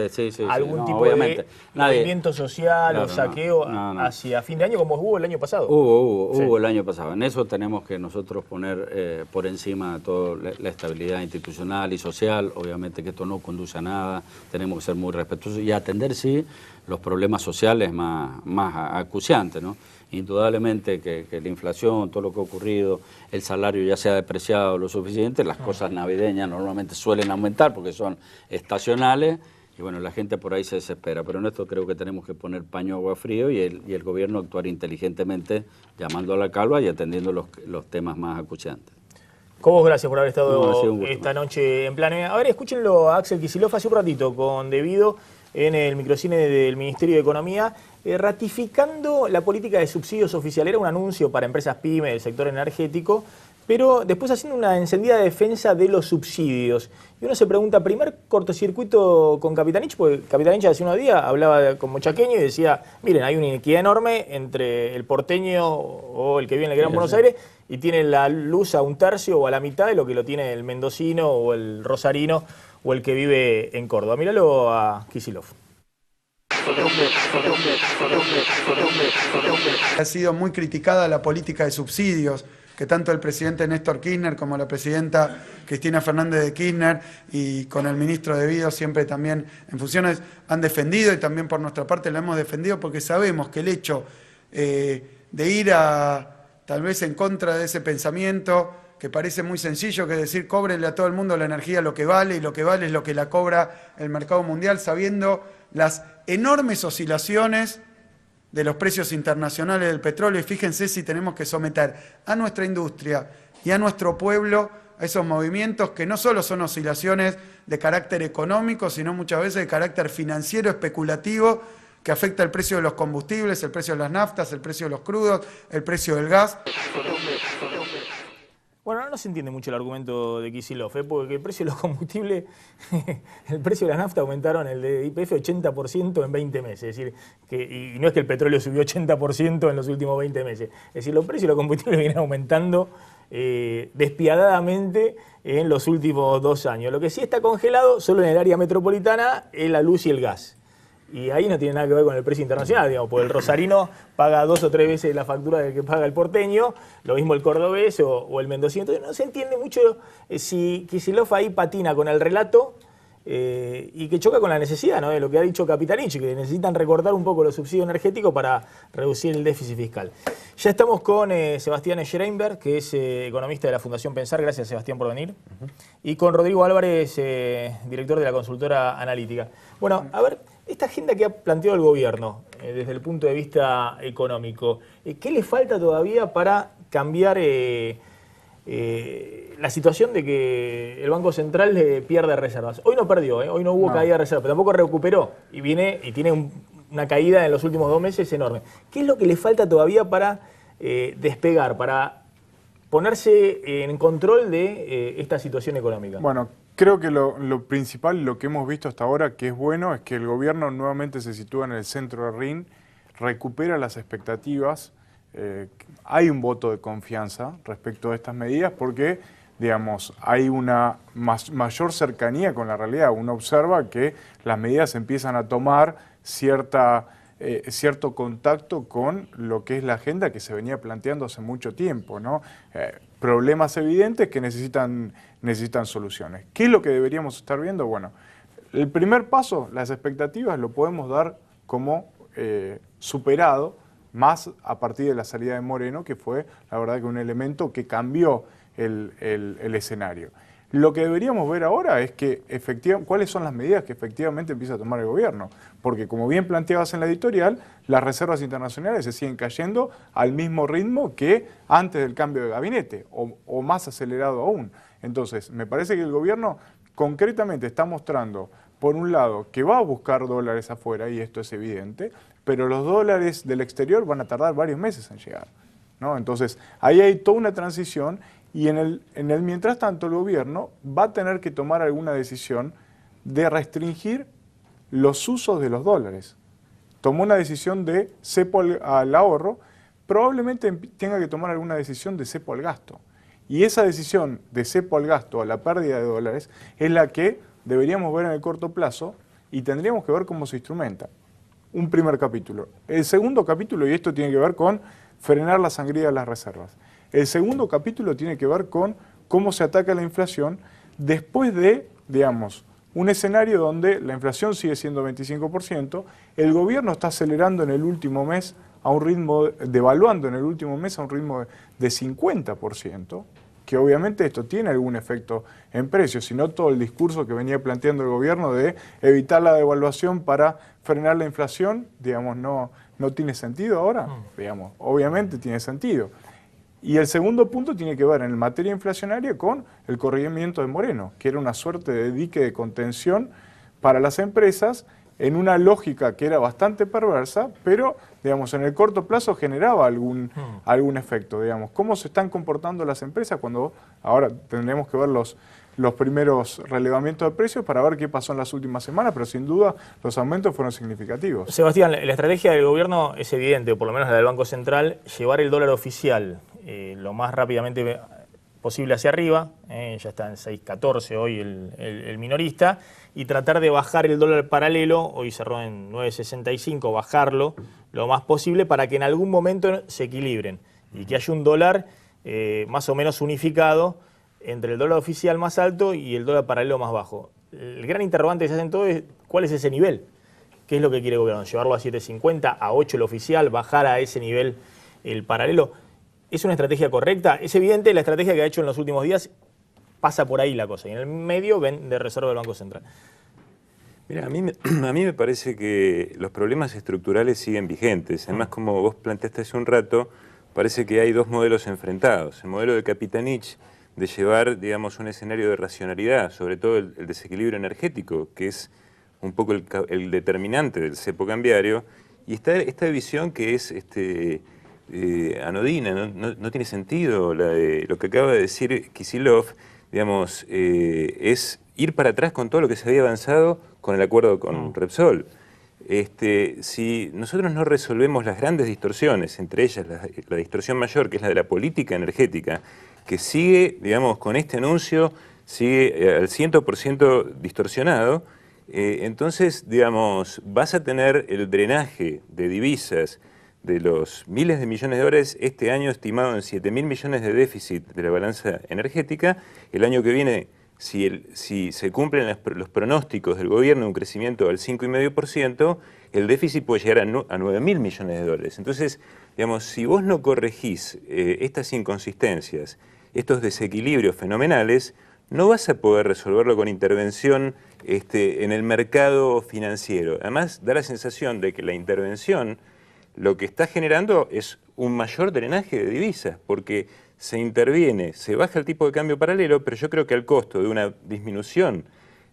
algún tipo de movimiento social o saqueo hacia fin de año, como hubo el año pasado? Hubo el año pasado. En eso tenemos que nosotros poner por encima toda la estabilidad institucional y social. Obviamente que esto no conduce a nada. Tenemos que ser muy respetuosos y atender, sí, los problemas sociales más acuciantes, ¿no? Indudablemente que la inflación, todo lo que ha ocurrido, el salario ya se ha depreciado lo suficiente, las cosas navideñas normalmente suelen aumentar porque son estacionales y bueno, la gente por ahí se desespera, pero en esto creo que tenemos que poner paño agua frío y el gobierno actuar inteligentemente llamando a la calma y atendiendo los temas más acuciantes. Cobos, gracias por haber estado No, ha sido un gusto. esta noche en Planeta. A ver, escúchenlo a Axel Kicillof hace un ratito con Debido en el microcine del Ministerio de Economía, ratificando la política de subsidios oficial. Era un anuncio para empresas pyme del sector energético, pero después haciendo una encendida defensa de los subsidios. Y uno se pregunta, primer cortocircuito con Capitanich, porque Capitanich hace unos días hablaba como chaqueño y decía, miren, hay una inequidad enorme entre el porteño o el que vive en el Gran Buenos Aires y tiene la luz a un tercio o a la mitad de lo que lo tiene el mendocino o el rosarino o el que vive en Córdoba. Míralo a Kicillof. Ha sido muy criticada la política de subsidios que tanto el presidente Néstor Kirchner como la presidenta Cristina Fernández de Kirchner y con el ministro Debido siempre también en funciones han defendido, y también por nuestra parte lo hemos defendido porque sabemos que el hecho de ir tal vez en contra de ese pensamiento que parece muy sencillo, que es decir, cóbrenle a todo el mundo la energía lo que vale, y lo que vale es lo que la cobra el mercado mundial, sabiendo las enormes oscilaciones de los precios internacionales del petróleo. Y fíjense si tenemos que someter a nuestra industria y a nuestro pueblo a esos movimientos que no solo son oscilaciones de carácter económico, sino muchas veces de carácter financiero, especulativo, que afecta el precio de los combustibles, el precio de las naftas, el precio de los crudos, el precio del gas. Bueno, no se entiende mucho el argumento de Kicillof, porque el precio de los combustibles, el precio de la nafta aumentaron el de YPF 80% en 20 meses. Es decir, y no es que el petróleo subió 80% en los últimos 20 meses. Es decir, los precios de los combustibles vienen aumentando despiadadamente en los últimos 2 años. Lo que sí está congelado solo en el área metropolitana es la luz y el gas. Y ahí no tiene nada que ver con el precio internacional, digamos, porque el rosarino paga 2 o 3 veces la factura del que paga el porteño, lo mismo el cordobés o el mendocino. Entonces no se entiende mucho si Kicillof ahí patina con el relato y que choca con la necesidad, ¿no?, de lo que ha dicho Capitanich, que necesitan recortar un poco los subsidios energéticos para reducir el déficit fiscal. Ya estamos con Sebastián Schreinberg, que es economista de la Fundación Pensar. Gracias, Sebastián, por venir. Y con Rodrigo Álvarez, director de la consultora analítica. Bueno, a ver, esta agenda que ha planteado el gobierno desde el punto de vista económico, ¿qué le falta todavía para cambiar la situación de que el Banco Central pierde reservas? Hoy no perdió, hoy no hubo caída de reservas, pero tampoco recuperó y tiene una caída en los últimos 2 meses enorme. ¿Qué es lo que le falta todavía para despegar, para ponerse en control de esta situación económica? Bueno, creo que lo principal, lo que hemos visto hasta ahora, que es bueno, es que el gobierno nuevamente se sitúa en el centro del ring, recupera las expectativas. Hay un voto de confianza respecto a estas medidas porque, digamos, hay una mayor cercanía con la realidad. Uno observa que las medidas empiezan a tomar cierto contacto con lo que es la agenda que se venía planteando hace mucho tiempo, ¿no? Problemas evidentes que necesitan soluciones. ¿Qué es lo que deberíamos estar viendo? Bueno, el primer paso, las expectativas, lo podemos dar como superado, más a partir de la salida de Moreno, que fue, la verdad, que un elemento que cambió el escenario. Lo que deberíamos ver ahora es que cuáles son las medidas que efectivamente empieza a tomar el gobierno, porque como bien planteabas en la editorial, las reservas internacionales se siguen cayendo al mismo ritmo que antes del cambio de gabinete, o más acelerado aún. Entonces, me parece que el gobierno concretamente está mostrando, por un lado, que va a buscar dólares afuera, y esto es evidente, pero los dólares del exterior van a tardar varios meses en llegar, ¿no? Entonces, ahí hay toda una transición. Y en el mientras tanto el gobierno va a tener que tomar alguna decisión de restringir los usos de los dólares. Tomó una decisión de cepo al ahorro, probablemente tenga que tomar alguna decisión de cepo al gasto. Y esa decisión de cepo al gasto, a la pérdida de dólares, es la que deberíamos ver en el corto plazo y tendríamos que ver cómo se instrumenta. Un primer capítulo. El segundo capítulo, y esto tiene que ver con frenar la sangría de las reservas. El segundo capítulo tiene que ver con cómo se ataca la inflación después de, digamos, un escenario donde la inflación sigue siendo 25%, el gobierno está acelerando en el último mes a un ritmo, devaluando en el último mes a un ritmo de 50%, que obviamente esto tiene algún efecto en precios, sino todo el discurso que venía planteando el gobierno de evitar la devaluación para frenar la inflación, digamos, no tiene sentido ahora, digamos, obviamente tiene sentido. Y el segundo punto tiene que ver en materia inflacionaria con el corregimiento de Moreno, que era una suerte de dique de contención para las empresas en una lógica que era bastante perversa, pero digamos, en el corto plazo generaba algún efecto. Digamos. ¿Cómo se están comportando las empresas cuando ahora tendremos que ver los primeros relevamientos de precios para ver qué pasó en las últimas semanas, pero sin duda los aumentos fueron significativos. Sebastián, la estrategia del gobierno es evidente, o por lo menos la del Banco Central, llevar el dólar oficial lo más rápidamente posible hacia arriba, ya está en 6.14 hoy el minorista, y tratar de bajar el dólar paralelo, hoy cerró en 9.65, bajarlo lo más posible para que en algún momento se equilibren y que haya un dólar más o menos unificado entre el dólar oficial más alto y el dólar paralelo más bajo. El gran interrogante que se hacen todos es cuál es ese nivel, qué es lo que quiere el gobierno, llevarlo a 7.50, a 8 el oficial, bajar a ese nivel el paralelo. ¿Es una estrategia correcta? Es evidente, la estrategia que ha hecho en los últimos días pasa por ahí la cosa, y en el medio ven de reserva del Banco Central. Mira, a mí me parece que los problemas estructurales siguen vigentes. Además, como vos planteaste hace un rato, parece que hay dos modelos enfrentados. El modelo de Capitanich de llevar, digamos, un escenario de racionalidad, sobre todo el desequilibrio energético, que es un poco el determinante del cepo cambiario, y está esta visión que es anodina, no tiene sentido. Lo que acaba de decir Kicillof, digamos, es ir para atrás con todo lo que se había avanzado con el acuerdo con Repsol. Si nosotros no resolvemos las grandes distorsiones, entre ellas la distorsión mayor, que es la de la política energética, que sigue, digamos, con este anuncio, sigue al 100% distorsionado, entonces, digamos, vas a tener el drenaje de divisas de los miles de millones de dólares este año estimado en 7.000 millones de déficit de la balanza energética. El año que viene, si se cumplen los pronósticos del gobierno, un crecimiento al 5,5%, el déficit puede llegar a 9.000 millones de dólares. Entonces, digamos, si vos no corregís estas inconsistencias, estos desequilibrios fenomenales, no vas a poder resolverlo con intervención en el mercado financiero. Además, da la sensación de que la intervención lo que está generando es un mayor drenaje de divisas, porque se interviene, se baja el tipo de cambio paralelo, pero yo creo que al costo de una disminución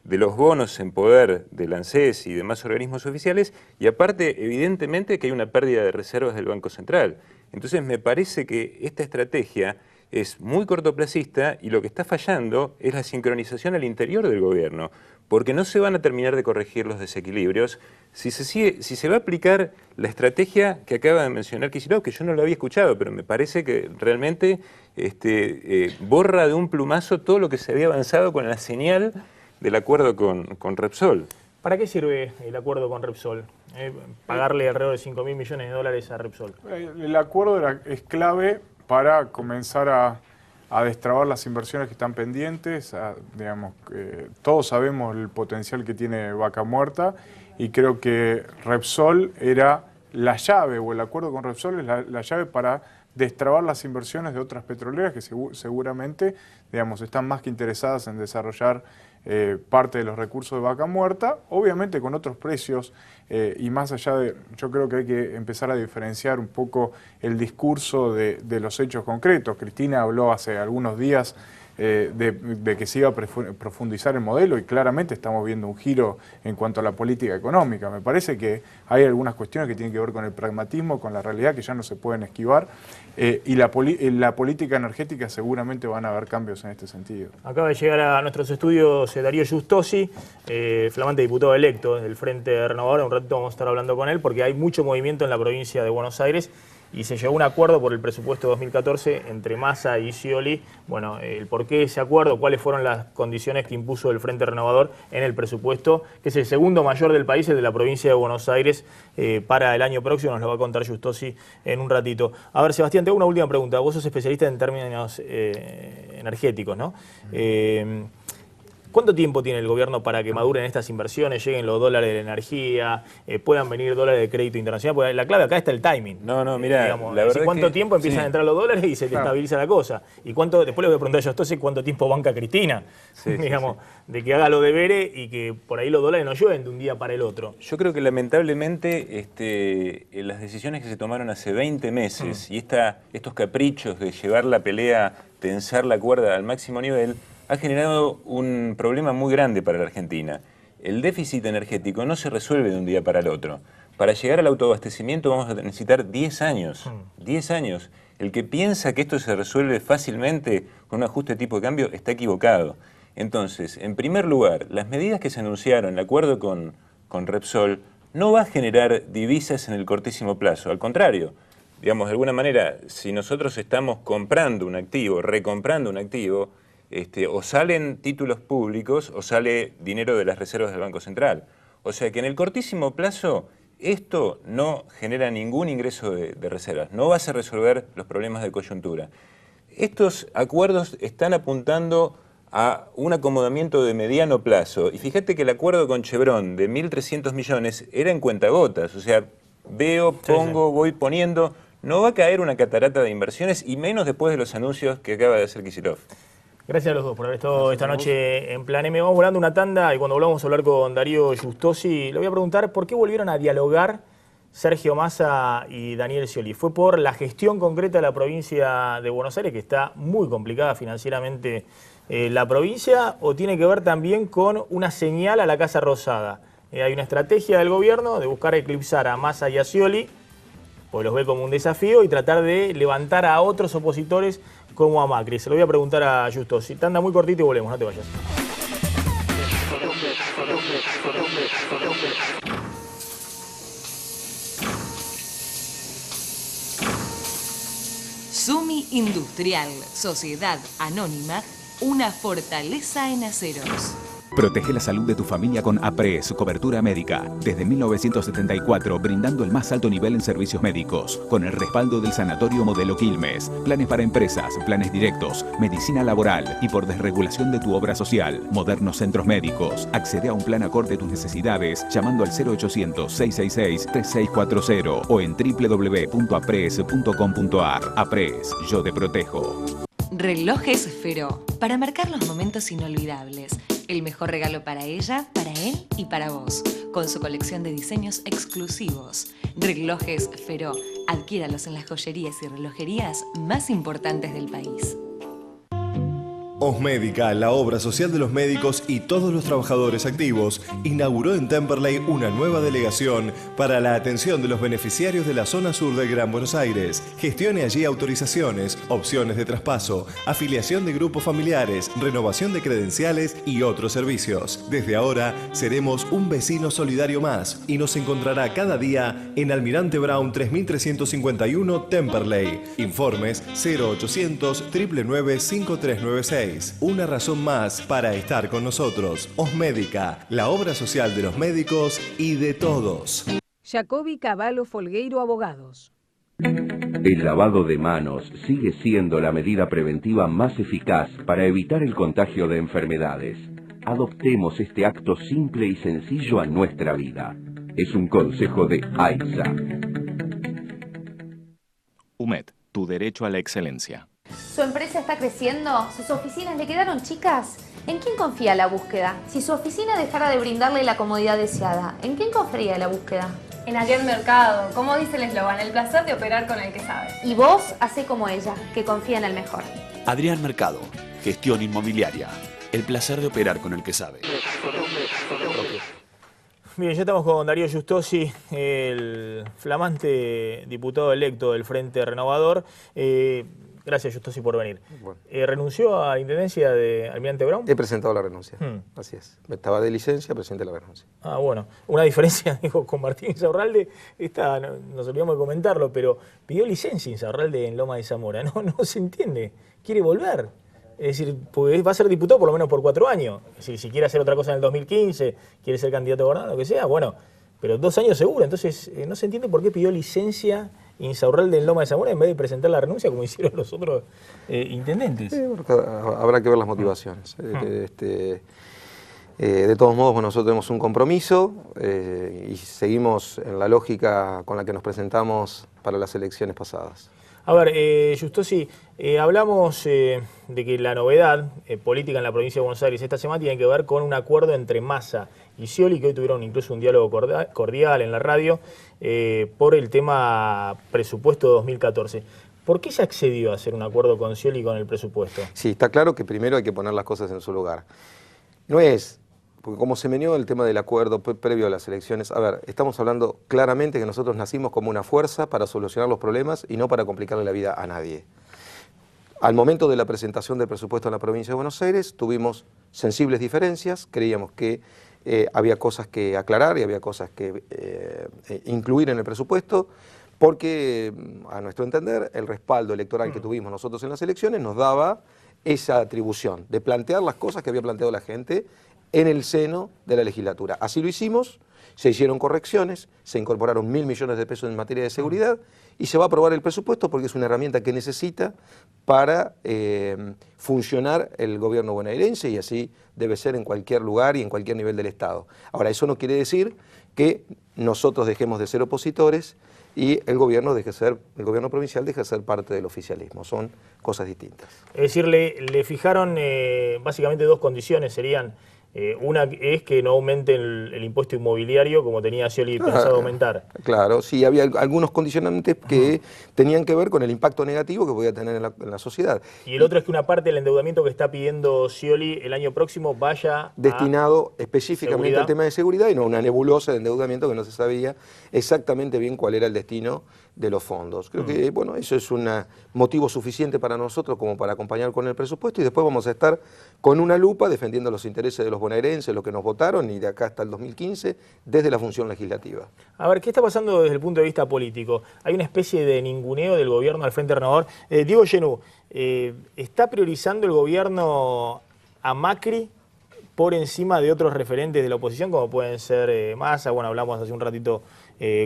de los bonos en poder del ANSES y demás organismos oficiales, y aparte, evidentemente, que hay una pérdida de reservas del Banco Central. Entonces, me parece que esta estrategia es muy cortoplacista y lo que está fallando es la sincronización al interior del gobierno, porque no se van a terminar de corregir los desequilibrios si se va a aplicar la estrategia que acaba de mencionar Kicillof, que yo no lo había escuchado, pero me parece que realmente borra de un plumazo todo lo que se había avanzado con la señal del acuerdo con Repsol. ¿Para qué sirve el acuerdo con Repsol? Pagarle alrededor de 5.000 millones de dólares a Repsol. El acuerdo es clave para comenzar a destrabar las inversiones que están pendientes. Digamos, todos sabemos el potencial que tiene Vaca Muerta y creo que Repsol era la llave, o el acuerdo con Repsol es la llave para destrabar las inversiones de otras petroleras que seguramente, digamos, están más que interesadas en desarrollar parte de los recursos de Vaca Muerta, obviamente con otros precios y más allá de, yo creo que hay que empezar a diferenciar un poco el discurso de los hechos concretos. Cristina habló hace algunos días de que se iba a profundizar el modelo y claramente estamos viendo un giro en cuanto a la política económica. Me parece que hay algunas cuestiones que tienen que ver con el pragmatismo, con la realidad que ya no se pueden esquivar y la política energética seguramente van a haber cambios en este sentido. Acaba de llegar a nuestros estudios Darío Giustosi, flamante diputado electo del Frente Renovador. Un ratito vamos a estar hablando con él porque hay mucho movimiento en la provincia de Buenos Aires y se llegó a un acuerdo por el presupuesto 2014 entre Massa y Scioli. Bueno, el por qué ese acuerdo, cuáles fueron las condiciones que impuso el Frente Renovador en el presupuesto, que es el segundo mayor del país, el de la provincia de Buenos Aires, para el año próximo. Nos lo va a contar Giustosi en un ratito. A ver, Sebastián, te hago una última pregunta. Vos sos especialista en términos energéticos, ¿no? ¿Cuánto tiempo tiene el gobierno para que maduren estas inversiones, lleguen los dólares de la energía, puedan venir dólares de crédito internacional? Porque la clave acá está el timing. No, mira, digamos, la verdad ¿cuánto que, tiempo empiezan a entrar los dólares y se estabiliza la cosa? Y cuánto, después le voy a preguntar yo a Justosi cuánto tiempo banca Cristina, digamos, de que haga los deberes y que por ahí los dólares no llueven de un día para el otro. Yo creo que lamentablemente las decisiones que se tomaron hace 20 meses y estos caprichos de llevar la pelea, tensar la cuerda al máximo nivel, ha generado un problema muy grande para la Argentina. El déficit energético no se resuelve de un día para el otro. Para llegar al autoabastecimiento vamos a necesitar 10 años. 10 años. El que piensa que esto se resuelve fácilmente con un ajuste de tipo de cambio está equivocado. Entonces, en primer lugar, las medidas que se anunciaron, el acuerdo con Repsol, no va a generar divisas en el cortísimo plazo. Al contrario, digamos, de alguna manera, si nosotros estamos comprando un activo, recomprando un activo, o salen títulos públicos o sale dinero de las reservas del Banco Central. O sea que en el cortísimo plazo esto no genera ningún ingreso de reservas, no va a hacer resolver los problemas de coyuntura. Estos acuerdos están apuntando a un acomodamiento de mediano plazo. Y fíjate que el acuerdo con Chevron de 1.300 millones era en cuentagotas. O sea, veo, pongo, voy poniendo. No va a caer una catarata de inversiones y menos después de los anuncios que acaba de hacer Kicillof. Gracias a los dos por haber estado esta noche en Plan M. Vamos volando una tanda y cuando volvamos a hablar con Darío Justosi, le voy a preguntar por qué volvieron a dialogar Sergio Massa y Daniel Scioli. ¿Fue por la gestión concreta de la provincia de Buenos Aires, que está muy complicada financieramente la provincia, o tiene que ver también con una señal a la Casa Rosada? Hay una estrategia del gobierno de buscar eclipsar a Massa y a Scioli, pues los ve como un desafío, y tratar de levantar a otros opositores como a Macri. Se lo voy a preguntar a Justosi. Tanda muy cortito y volvemos, no te vayas. Sumi Industrial, Sociedad Anónima, una fortaleza en aceros. Protege la salud de tu familia con APRES, cobertura médica. Desde 1974, brindando el más alto nivel en servicios médicos. Con el respaldo del Sanatorio Modelo Quilmes. Planes para empresas, planes directos, medicina laboral y por desregulación de tu obra social. Modernos centros médicos. Accede a un plan acorde a tus necesidades llamando al 0800-666-3640 o en www.apres.com.ar. APRES, yo te protejo. Relojes Feró, para marcar los momentos inolvidables. El mejor regalo para ella, para él y para vos. Con su colección de diseños exclusivos. Relojes Feró, adquiéralos en las joyerías y relojerías más importantes del país. Osmédica, la obra social de los médicos y todos los trabajadores activos, inauguró en Temperley una nueva delegación para la atención de los beneficiarios de la zona sur del Gran Buenos Aires. Gestione allí autorizaciones, opciones de traspaso, afiliación de grupos familiares, renovación de credenciales y otros servicios. Desde ahora seremos un vecino solidario más y nos encontrará cada día en Almirante Brown 3351 Temperley. Informes 0800 999 5396. Una razón más para estar con nosotros. Osmédica, la obra social de los médicos y de todos. Jacobi Cavallo Folgueiro Abogados. El lavado de manos sigue siendo la medida preventiva más eficaz para evitar el contagio de enfermedades. Adoptemos este acto simple y sencillo a nuestra vida. Es un consejo de AISA. UMED, tu derecho a la excelencia. ¿Su empresa está creciendo? ¿Sus oficinas le quedaron chicas? ¿En quién confía la búsqueda? Si su oficina dejara de brindarle la comodidad deseada, ¿en quién confiaría la búsqueda? En Adrián Mercado, como dice el eslogan, el placer de operar con el que sabe. Y vos, hacé como ella, que confía en el mejor. Adrián Mercado, gestión inmobiliaria. El placer de operar con el que sabe. Bien, ya estamos con Darío Justosi, el flamante diputado electo del Frente Renovador. Gracias, Justosi, por venir. Bueno. ¿Renunció a la intendencia de Almirante Brown? He presentado la renuncia, así es. Estaba de licencia, presenté la renuncia. Ah, bueno. Una diferencia, digo, con Martín Insaurralde, nos olvidamos de comentarlo, pero pidió licencia Insaurralde en Loma de Zamora. No se entiende. Quiere volver. Es decir, pues va a ser diputado por lo menos por 4 años. Si quiere hacer otra cosa en el 2015, quiere ser candidato a gobernador, lo que sea, bueno, pero 2 años seguro. Entonces, no se entiende por qué pidió licencia Insaurralde en Loma de Zamora en vez de presentar la renuncia como hicieron los otros intendentes. Sí, habrá que ver las motivaciones. De todos modos, bueno, nosotros tenemos un compromiso y seguimos en la lógica con la que nos presentamos para las elecciones pasadas. A ver, Giustosi, hablamos de que la novedad política en la provincia de Buenos Aires esta semana tiene que ver con un acuerdo entre Massa y Scioli, que hoy tuvieron incluso un diálogo cordial en la radio por el tema presupuesto 2014. ¿Por qué se accedió a hacer un acuerdo con Scioli con el presupuesto? Sí, está claro que primero hay que poner las cosas en su lugar. No es, porque como se meneó el tema del acuerdo previo a las elecciones, a ver, estamos hablando claramente que nosotros nacimos como una fuerza para solucionar los problemas y no para complicarle la vida a nadie. Al momento de la presentación del presupuesto en la provincia de Buenos Aires tuvimos sensibles diferencias, creíamos que había cosas que aclarar y había cosas que incluir en el presupuesto, porque a nuestro entender el respaldo electoral que tuvimos nosotros en las elecciones nos daba esa atribución de plantear las cosas que había planteado la gente en el seno de la legislatura. Así lo hicimos, se hicieron correcciones, se incorporaron 1.000 millones de pesos en materia de seguridad y se va a aprobar el presupuesto porque es una herramienta que necesita para funcionar el gobierno bonaerense y así debe ser en cualquier lugar y en cualquier nivel del Estado. Ahora, eso no quiere decir que nosotros dejemos de ser opositores y el gobierno provincial deje de ser parte del oficialismo. Son cosas distintas. Es decir, le fijaron básicamente dos condiciones, serían una es que no aumente el impuesto inmobiliario como tenía Scioli pensado aumentar. Claro, sí, había algunos condicionantes que tenían que ver con el impacto negativo que podía tener en la sociedad. Y el otro es que una parte del endeudamiento que está pidiendo Scioli el año próximo vaya destinado específicamente seguridad. al tema de seguridad y no una nebulosa de endeudamiento que no se sabía exactamente bien cuál era el destino de los fondos. Creo que bueno, eso es un motivo suficiente para nosotros como para acompañar con el presupuesto y después vamos a estar con una lupa defendiendo los intereses de los bonaerenses, los que nos votaron y de acá hasta el 2015 desde la función legislativa. A ver, ¿qué está pasando desde el punto de vista político? Hay una especie de ninguneo del gobierno al Frente Renovador. Diego Genú, ¿está priorizando el gobierno a Macri por encima de otros referentes de la oposición como pueden ser Massa? Bueno, hablamos hace un ratito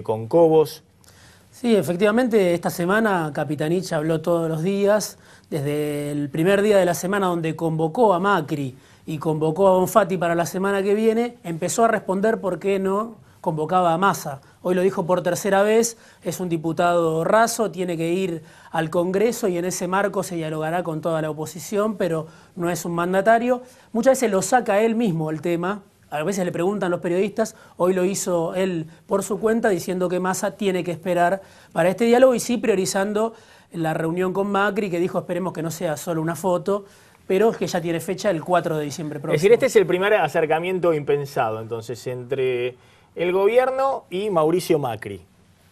con Cobos. Sí, efectivamente, esta semana Capitanich habló todos los días, desde el primer día de la semana donde convocó a Macri y convocó a Bonfatti para la semana que viene, empezó a responder por qué no convocaba a Massa. Hoy lo dijo por tercera vez, es un diputado raso, tiene que ir al Congreso y en ese marco se dialogará con toda la oposición, pero no es un mandatario. Muchas veces lo saca él mismo el tema. A veces le preguntan los periodistas, hoy lo hizo él por su cuenta diciendo que Massa tiene que esperar para este diálogo y sí priorizando la reunión con Macri, que dijo esperemos que no sea solo una foto, pero que ya tiene fecha el 4 de diciembre próximo. Es decir, este es el primer acercamiento impensado entonces entre el gobierno y Mauricio Macri.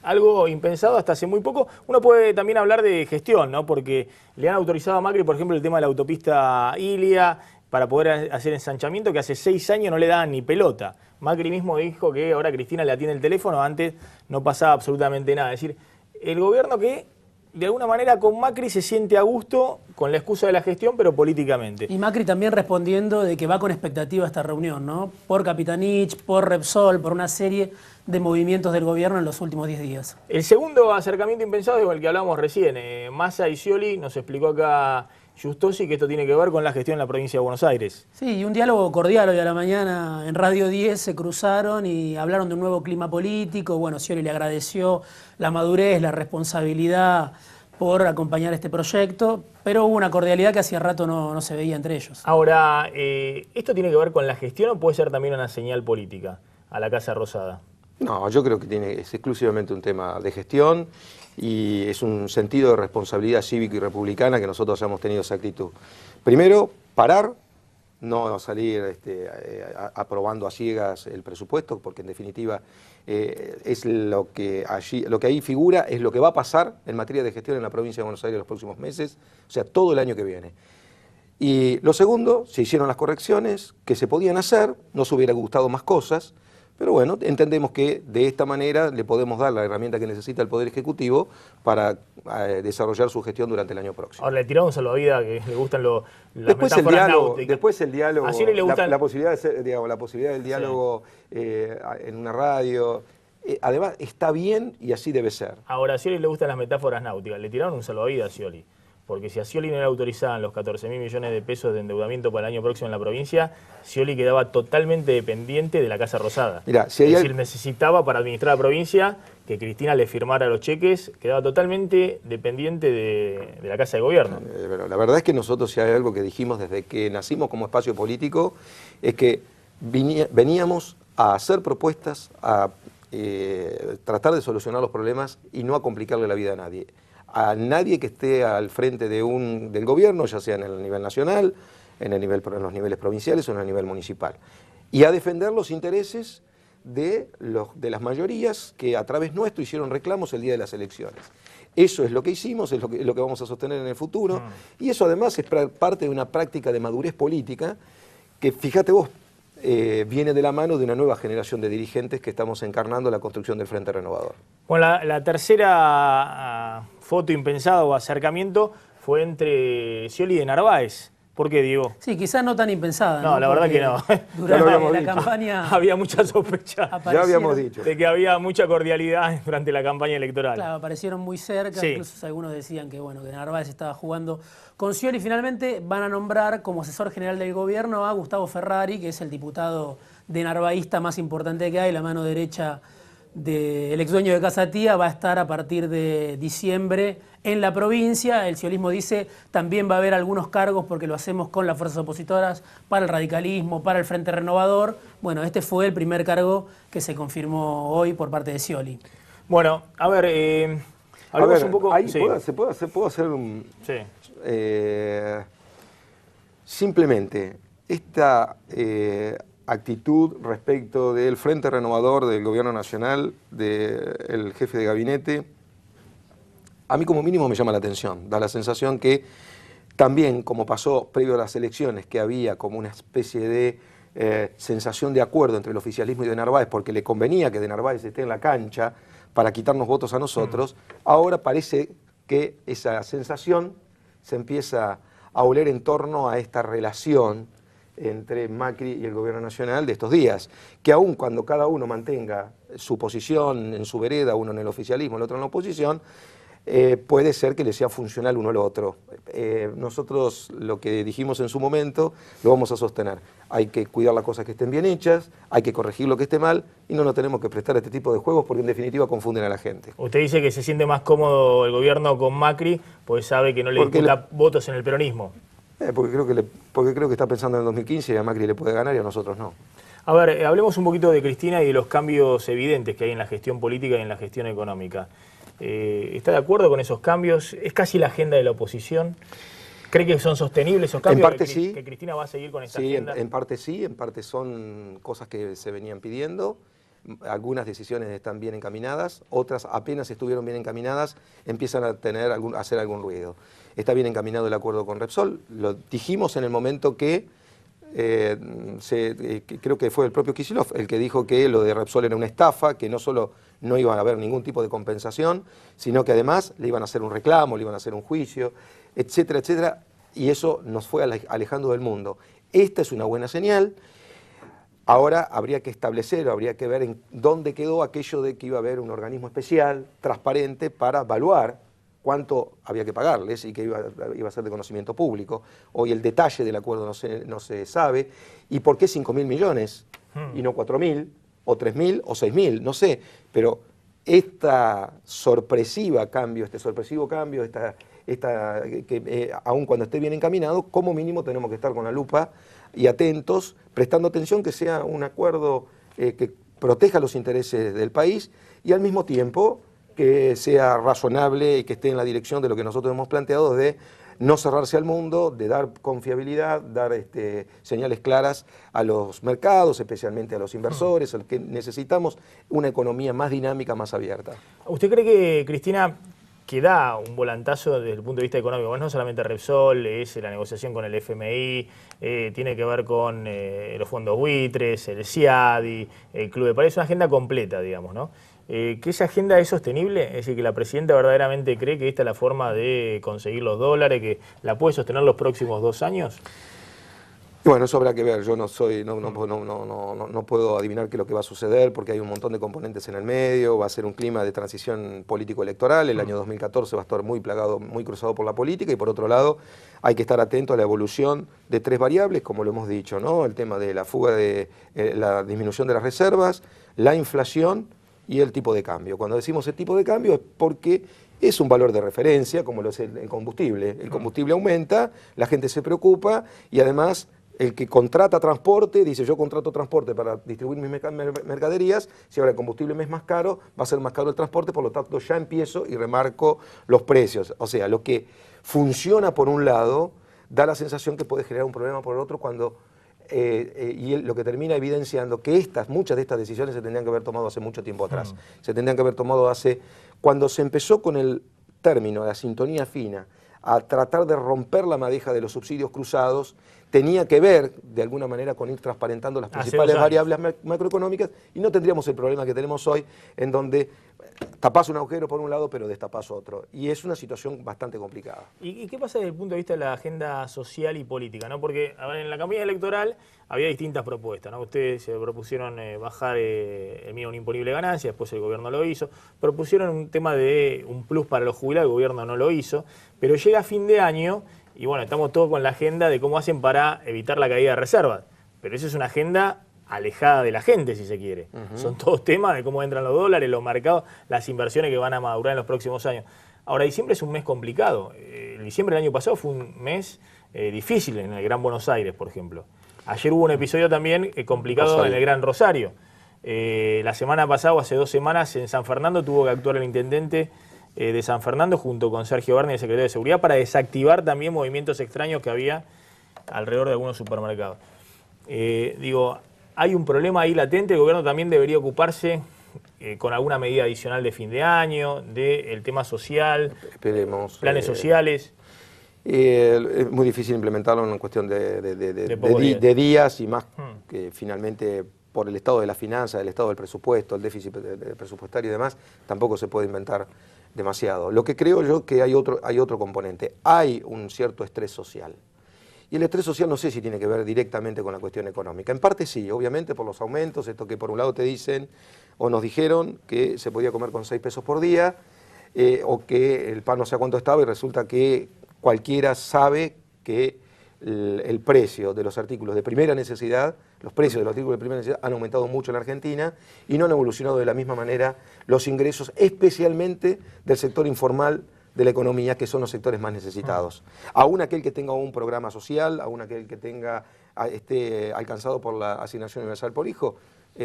Algo impensado hasta hace muy poco. Uno puede también hablar de gestión, ¿no? Porque le han autorizado a Macri, por ejemplo, el tema de la autopista Ilia, para poder hacer ensanchamiento que hace 6 años no le daban ni pelota. Macri mismo dijo que ahora Cristina le atiende el teléfono, antes no pasaba absolutamente nada. Es decir, el gobierno que de alguna manera con Macri se siente a gusto con la excusa de la gestión, pero políticamente. Y Macri también respondiendo de que va con expectativa a esta reunión, ¿no? Por Capitanich, por Repsol, por una serie de movimientos del gobierno en los últimos 10 días. El segundo acercamiento impensado es el que hablábamos recién. Massa y Scioli, nos explicó acá Giustosi que esto tiene que ver con la gestión en la provincia de Buenos Aires. Sí, y un diálogo cordial hoy a la mañana en Radio 10 se cruzaron y hablaron de un nuevo clima político. Bueno, Scioli le agradeció la madurez, la responsabilidad por acompañar este proyecto, pero hubo una cordialidad que hacía rato no se veía entre ellos. Ahora, ¿esto tiene que ver con la gestión o puede ser también una señal política a la Casa Rosada? No, yo creo que es exclusivamente un tema de gestión y es un sentido de responsabilidad cívica y republicana que nosotros hemos tenido esa actitud. Primero, parar, no salir aprobando a ciegas el presupuesto, porque en definitiva es lo que ahí figura, es lo que va a pasar en materia de gestión en la provincia de Buenos Aires en los próximos meses, o sea, todo el año que viene. Y lo segundo, se hicieron las correcciones que se podían hacer, nos hubiera gustado más cosas, pero bueno, entendemos que de esta manera le podemos dar la herramienta que necesita el Poder Ejecutivo para desarrollar su gestión durante el año próximo. Ahora le tiramos un salvavidas que le gustan las después metáforas náuticas. Después el diálogo, A Scioli le gustan... la posibilidad de ser, digamos, la posibilidad del diálogo en una radio, además está bien y así debe ser. Ahora a Scioli le gustan las metáforas náuticas, le tiraron un salvavidas a Scioli. porque si a Scioli no le autorizaban los 14.000 millones de pesos de endeudamiento para el año próximo en la provincia, Scioli quedaba totalmente dependiente de la Casa Rosada. Mirá, si es hay decir, necesitaba para administrar la provincia que Cristina le firmara los cheques, quedaba totalmente dependiente de la Casa de Gobierno. Pero la verdad es que nosotros, si hay algo que dijimos desde que nacimos como espacio político, es que veníamos a hacer propuestas, a tratar de solucionar los problemas y no a complicarle la vida a nadie. A nadie que esté al frente del gobierno, ya sea en el nivel nacional, en los niveles provinciales o en el nivel municipal. Y a defender los intereses de las mayorías que a través nuestro hicieron reclamos el día de las elecciones. Eso es lo que hicimos, es lo que vamos a sostener en el futuro. Y eso además es parte de una práctica de madurez política que, fíjate vos, viene de la mano de una nueva generación de dirigentes que estamos encarnando la construcción del Frente Renovador. Bueno, la tercera foto impensada o acercamiento fue entre Scioli y de Narváez. ¿Por qué, Diego? Sí, quizás no tan impensada. No, la verdad que no. Durante la campaña había mucha sospecha. Ya habíamos dicho. De que había mucha cordialidad durante la campaña electoral. Claro, aparecieron muy cerca, sí. Incluso algunos decían que Narváez estaba jugando con Scioli. Finalmente van a nombrar como asesor general del gobierno a Gustavo Ferrari, que es el diputado de narváista más importante que hay, la mano derecha del ex dueño de Casa Tía. Va a estar a partir de diciembre en la provincia. El sciolismo dice también va a haber algunos cargos porque lo hacemos con las fuerzas opositoras para el radicalismo, para el Frente Renovador. Bueno, este fue el primer cargo que se confirmó hoy por parte de Scioli. Bueno, a ver, hablemos un poco... Ahí sí. ¿puedo hacer un... Sí. Simplemente, esta actitud respecto del Frente Renovador del Gobierno Nacional, del jefe de gabinete, a mí como mínimo me llama la atención. Da la sensación que también, como pasó previo a las elecciones, que había como una especie de sensación de acuerdo entre el oficialismo y de Narváez, porque le convenía que de Narváez esté en la cancha para quitarnos votos a nosotros, ahora parece que esa sensación se empieza a oler en torno a esta relación entre Macri y el gobierno nacional de estos días, que aun cuando cada uno mantenga su posición en su vereda, uno en el oficialismo, el otro en la oposición, puede ser que le sea funcional uno al otro. Nosotros lo que dijimos en su momento lo vamos a sostener. Hay que cuidar las cosas que estén bien hechas, hay que corregir lo que esté mal y no nos tenemos que prestar a este tipo de juegos porque en definitiva confunden a la gente. Usted dice que se siente más cómodo el gobierno con Macri, pues sabe que no le disputa votos en el peronismo. Porque creo que está pensando en el 2015 y a Macri le puede ganar y a nosotros no. A ver, hablemos un poquito de Cristina y de los cambios evidentes que hay en la gestión política y en la gestión económica. ¿Está de acuerdo con esos cambios? ¿Es casi la agenda de la oposición? ¿Cree que son sostenibles esos cambios? En parte sí. ¿Que Cristina va a seguir con esta sí, agenda? En parte sí, en parte son cosas que se venían pidiendo. Algunas decisiones están bien encaminadas, otras apenas estuvieron bien encaminadas, empiezan a hacer algún ruido. Está bien encaminado el acuerdo con Repsol, lo dijimos en el momento que creo que fue el propio Kicillof el que dijo que lo de Repsol era una estafa, que no solo no iban a haber ningún tipo de compensación, sino que además le iban a hacer un reclamo, le iban a hacer un juicio, etcétera, etcétera, y eso nos fue alejando del mundo. Esta es una buena señal. Ahora habría que establecer, habría que ver en dónde quedó aquello de que iba a haber un organismo especial, transparente, para evaluar cuánto había que pagarles y que iba a ser de conocimiento público. Hoy el detalle del acuerdo no se sabe. ¿Y por qué 5.000 millones y no 4.000 o 3.000 o 6.000? No sé, pero sorpresivo cambio, aun cuando esté bien encaminado, como mínimo tenemos que estar con la lupa y atentos, prestando atención que sea un acuerdo que proteja los intereses del país y al mismo tiempo que sea razonable y que esté en la dirección de lo que nosotros hemos planteado de no cerrarse al mundo, de dar confiabilidad, dar señales claras a los mercados, especialmente a los inversores, al que necesitamos una economía más dinámica, más abierta. ¿Usted cree que Cristina que da un volantazo desde el punto de vista económico? Bueno, no solamente Repsol, es la negociación con el FMI, tiene que ver con los fondos buitres, el CIADI, el Club de París, es una agenda completa, digamos, ¿no? ¿Que esa agenda es sostenible? Es decir, que la presidenta verdaderamente cree que esta es la forma de conseguir los dólares, que la puede sostener los próximos 2 años. Bueno, eso habrá que ver. Yo no puedo adivinar qué es lo que va a suceder porque hay un montón de componentes en el medio. Va a ser un clima de transición político-electoral. El año 2014 va a estar muy plagado, muy cruzado por la política, y por otro lado hay que estar atento a la evolución de tres variables, como lo hemos dicho, ¿no? El tema de la fuga de la disminución de las reservas, la inflación y el tipo de cambio. Cuando decimos el tipo de cambio es porque es un valor de referencia, como lo es el combustible. El combustible aumenta, la gente se preocupa y además el que contrata transporte dice: yo contrato transporte para distribuir mis mercaderías, si ahora el combustible me es más caro, va a ser más caro el transporte, por lo tanto ya empiezo y remarco los precios. O sea, lo que funciona por un lado da la sensación que puede generar un problema por el otro cuando... lo que termina evidenciando que muchas de estas decisiones se tendrían que haber tomado hace mucho tiempo atrás. Se tendrían que haber tomado cuando se empezó con el término, la sintonía fina, a tratar de romper la madeja de los subsidios cruzados, tenía que ver, de alguna manera, con ir transparentando las principales variables macroeconómicas, y no tendríamos el problema que tenemos hoy, en donde tapás un agujero por un lado, pero destapás otro. Y es una situación bastante complicada. ¿Y qué pasa desde el punto de vista de la agenda social y política, ¿no? Porque a ver, en la campaña electoral había distintas propuestas, ¿no? Ustedes se propusieron bajar el mínimo imponible de ganancias, después el gobierno lo hizo. Propusieron un tema de un plus para los jubilados, el gobierno no lo hizo. Pero llega fin de año y bueno, estamos todos con la agenda de cómo hacen para evitar la caída de reservas. Pero eso es una agenda alejada de la gente, si se quiere. Son todos temas de cómo entran los dólares, los mercados, las inversiones que van a madurar en los próximos años. Ahora, diciembre es un mes complicado. Diciembre del año pasado fue un mes difícil en el Gran Buenos Aires, por ejemplo. Ayer hubo un episodio también complicado en el Gran Rosario. La semana pasada, o hace 2 semanas, en San Fernando tuvo que actuar el intendente de San Fernando junto con Sergio Berni, el secretario de Seguridad, para desactivar también movimientos extraños que había alrededor de algunos supermercados. Hay un problema ahí latente. El gobierno también debería ocuparse con alguna medida adicional de fin de año, del tema social, planes sociales. Es muy difícil implementarlo en cuestión de días y más que finalmente por el estado de las finanzas, el estado del presupuesto, el déficit presupuestario y demás, tampoco se puede inventar demasiado. Lo que creo yo que hay otro componente. Hay un cierto estrés social. Y el estrés social no sé si tiene que ver directamente con la cuestión económica. En parte sí, obviamente por los aumentos, esto que por un lado te dicen o nos dijeron que se podía comer con 6 pesos por día, o que el pan no sé a cuánto estaba y resulta que cualquiera sabe que el precio de los artículos de primera necesidad, los precios de los artículos de primera necesidad han aumentado mucho en la Argentina y no han evolucionado de la misma manera los ingresos, especialmente del sector informal de la economía, que son los sectores más necesitados. Aún aquel que tenga un programa social, aún aquel que esté alcanzado por la asignación universal por hijo,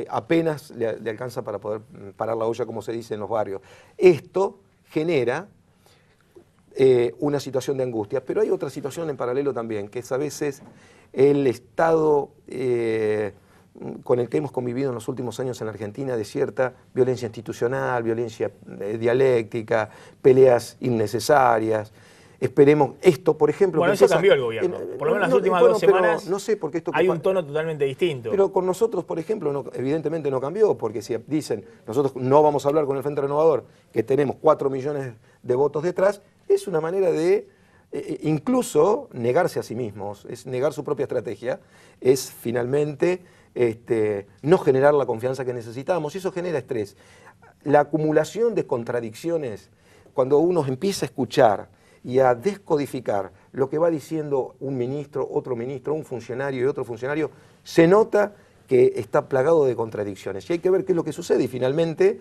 apenas le alcanza para poder parar la olla, como se dice en los barrios. Esto genera una situación de angustia, pero hay otra situación en paralelo también, que es a veces el estado con el que hemos convivido en los últimos años en la Argentina, de cierta violencia institucional, violencia dialéctica, peleas innecesarias. Esperemos esto, por ejemplo... Bueno, eso cambió el gobierno. Por lo menos las últimas 2 semanas no sé, porque esto hay un tono totalmente distinto. Pero con nosotros, por ejemplo, evidentemente no cambió, porque si dicen, nosotros no vamos a hablar con el Frente Renovador, que tenemos 4 millones de votos detrás, es una manera de incluso negarse a sí mismos, es negar su propia estrategia, es finalmente no generar la confianza que necesitamos, y eso genera estrés. La acumulación de contradicciones, cuando uno empieza a escuchar y a descodificar lo que va diciendo un ministro, un funcionario y otro funcionario, se nota que está plagado de contradicciones. Y hay que ver qué es lo que sucede y finalmente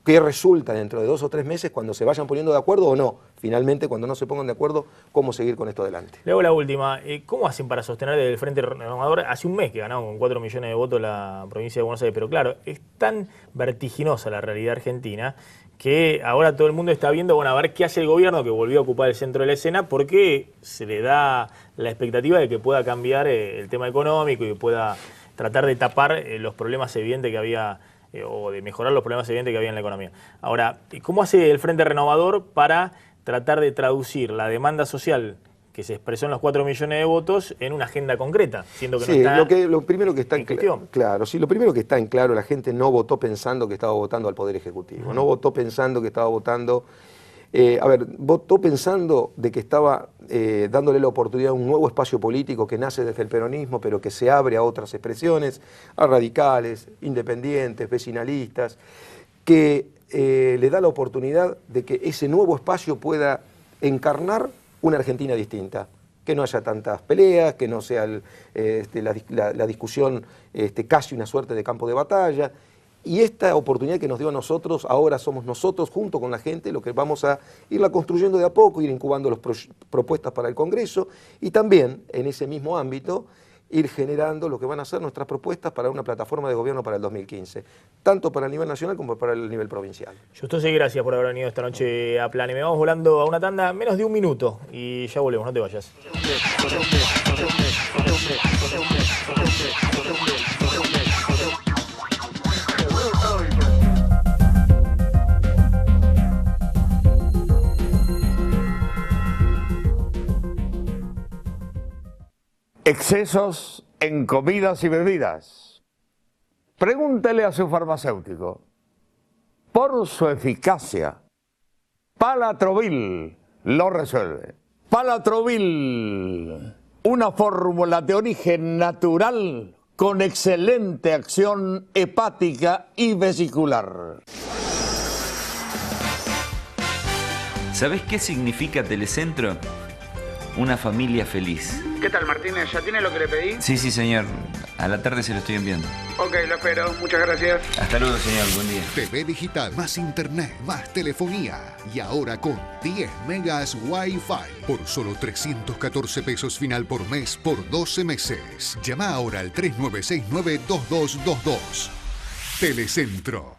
qué resulta dentro de 2 o 3 meses cuando se vayan poniendo de acuerdo o no. Finalmente, cuando no se pongan de acuerdo, cómo seguir con esto adelante. Luego la última, ¿cómo hacen para sostener desde el Frente Renovador? Hace un mes que ganamos con 4 millones de votos la provincia de Buenos Aires, pero claro, es tan vertiginosa la realidad argentina que ahora todo el mundo está viendo, bueno, a ver qué hace el gobierno, que volvió a ocupar el centro de la escena, porque se le da la expectativa de que pueda cambiar el tema económico y que pueda tratar de tapar los problemas evidentes que había, o de mejorar los problemas evidentes que había en la economía. Ahora, ¿cómo hace el Frente Renovador para tratar de traducir la demanda social que se expresó en los 4 millones de votos en una agenda concreta, siendo que sí, no está lo primero que está en cuestión? Claro, sí, lo primero que está en claro, la gente no votó pensando que estaba votando al Poder Ejecutivo, no votó pensando que estaba votando, votó pensando de que estaba dándole la oportunidad a un nuevo espacio político que nace desde el peronismo, pero que se abre a otras expresiones, a radicales, independientes, vecinalistas, que le da la oportunidad de que ese nuevo espacio pueda encarnar una Argentina distinta, que no haya tantas peleas, que no sea la discusión casi una suerte de campo de batalla. Y esta oportunidad que nos dio a nosotros, ahora somos nosotros, junto con la gente, lo que vamos a irla construyendo de a poco, ir incubando las propuestas para el Congreso y también, en ese mismo ámbito, ir generando lo que van a ser nuestras propuestas para una plataforma de gobierno para el 2015, tanto para el nivel nacional como para el nivel provincial. Justo, sí, gracias por haber venido esta noche a Plan. Y me vamos volando a una tanda, menos de un minuto, y ya volvemos, no te vayas. Excesos en comidas y bebidas. Pregúntele a su farmacéutico. Por su eficacia, Palatrovil lo resuelve. Palatrovil, una fórmula de origen natural con excelente acción hepática y vesicular. ¿Sabés qué significa Telecentro? Una familia feliz. ¿Qué tal, Martínez? ¿Ya tiene lo que le pedí? Sí, señor. A la tarde se lo estoy enviando. Ok, lo espero. Muchas gracias. Hasta luego, señor. Buen día. TV digital, más internet, más telefonía. Y ahora con 10 megas Wi-Fi. Por solo 314 pesos final por mes por 12 meses. Llama ahora al 3969-2222. Telecentro.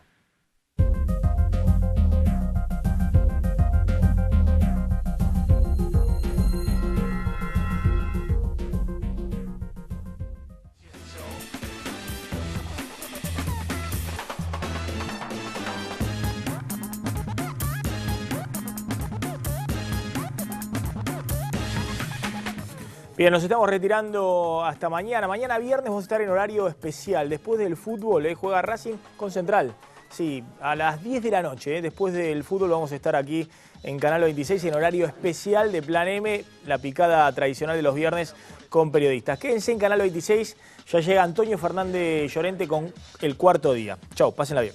Bien, nos estamos retirando hasta mañana. Mañana viernes vamos a estar en horario especial. Después del fútbol, juega Racing con Central. Sí, a las 10 de la noche. Después del fútbol vamos a estar aquí en Canal 26 en horario especial de Plan M, la picada tradicional de los viernes con periodistas. Quédense en Canal 26, ya llega Antonio Fernández Llorente con el cuarto día. Chau, pásenla bien.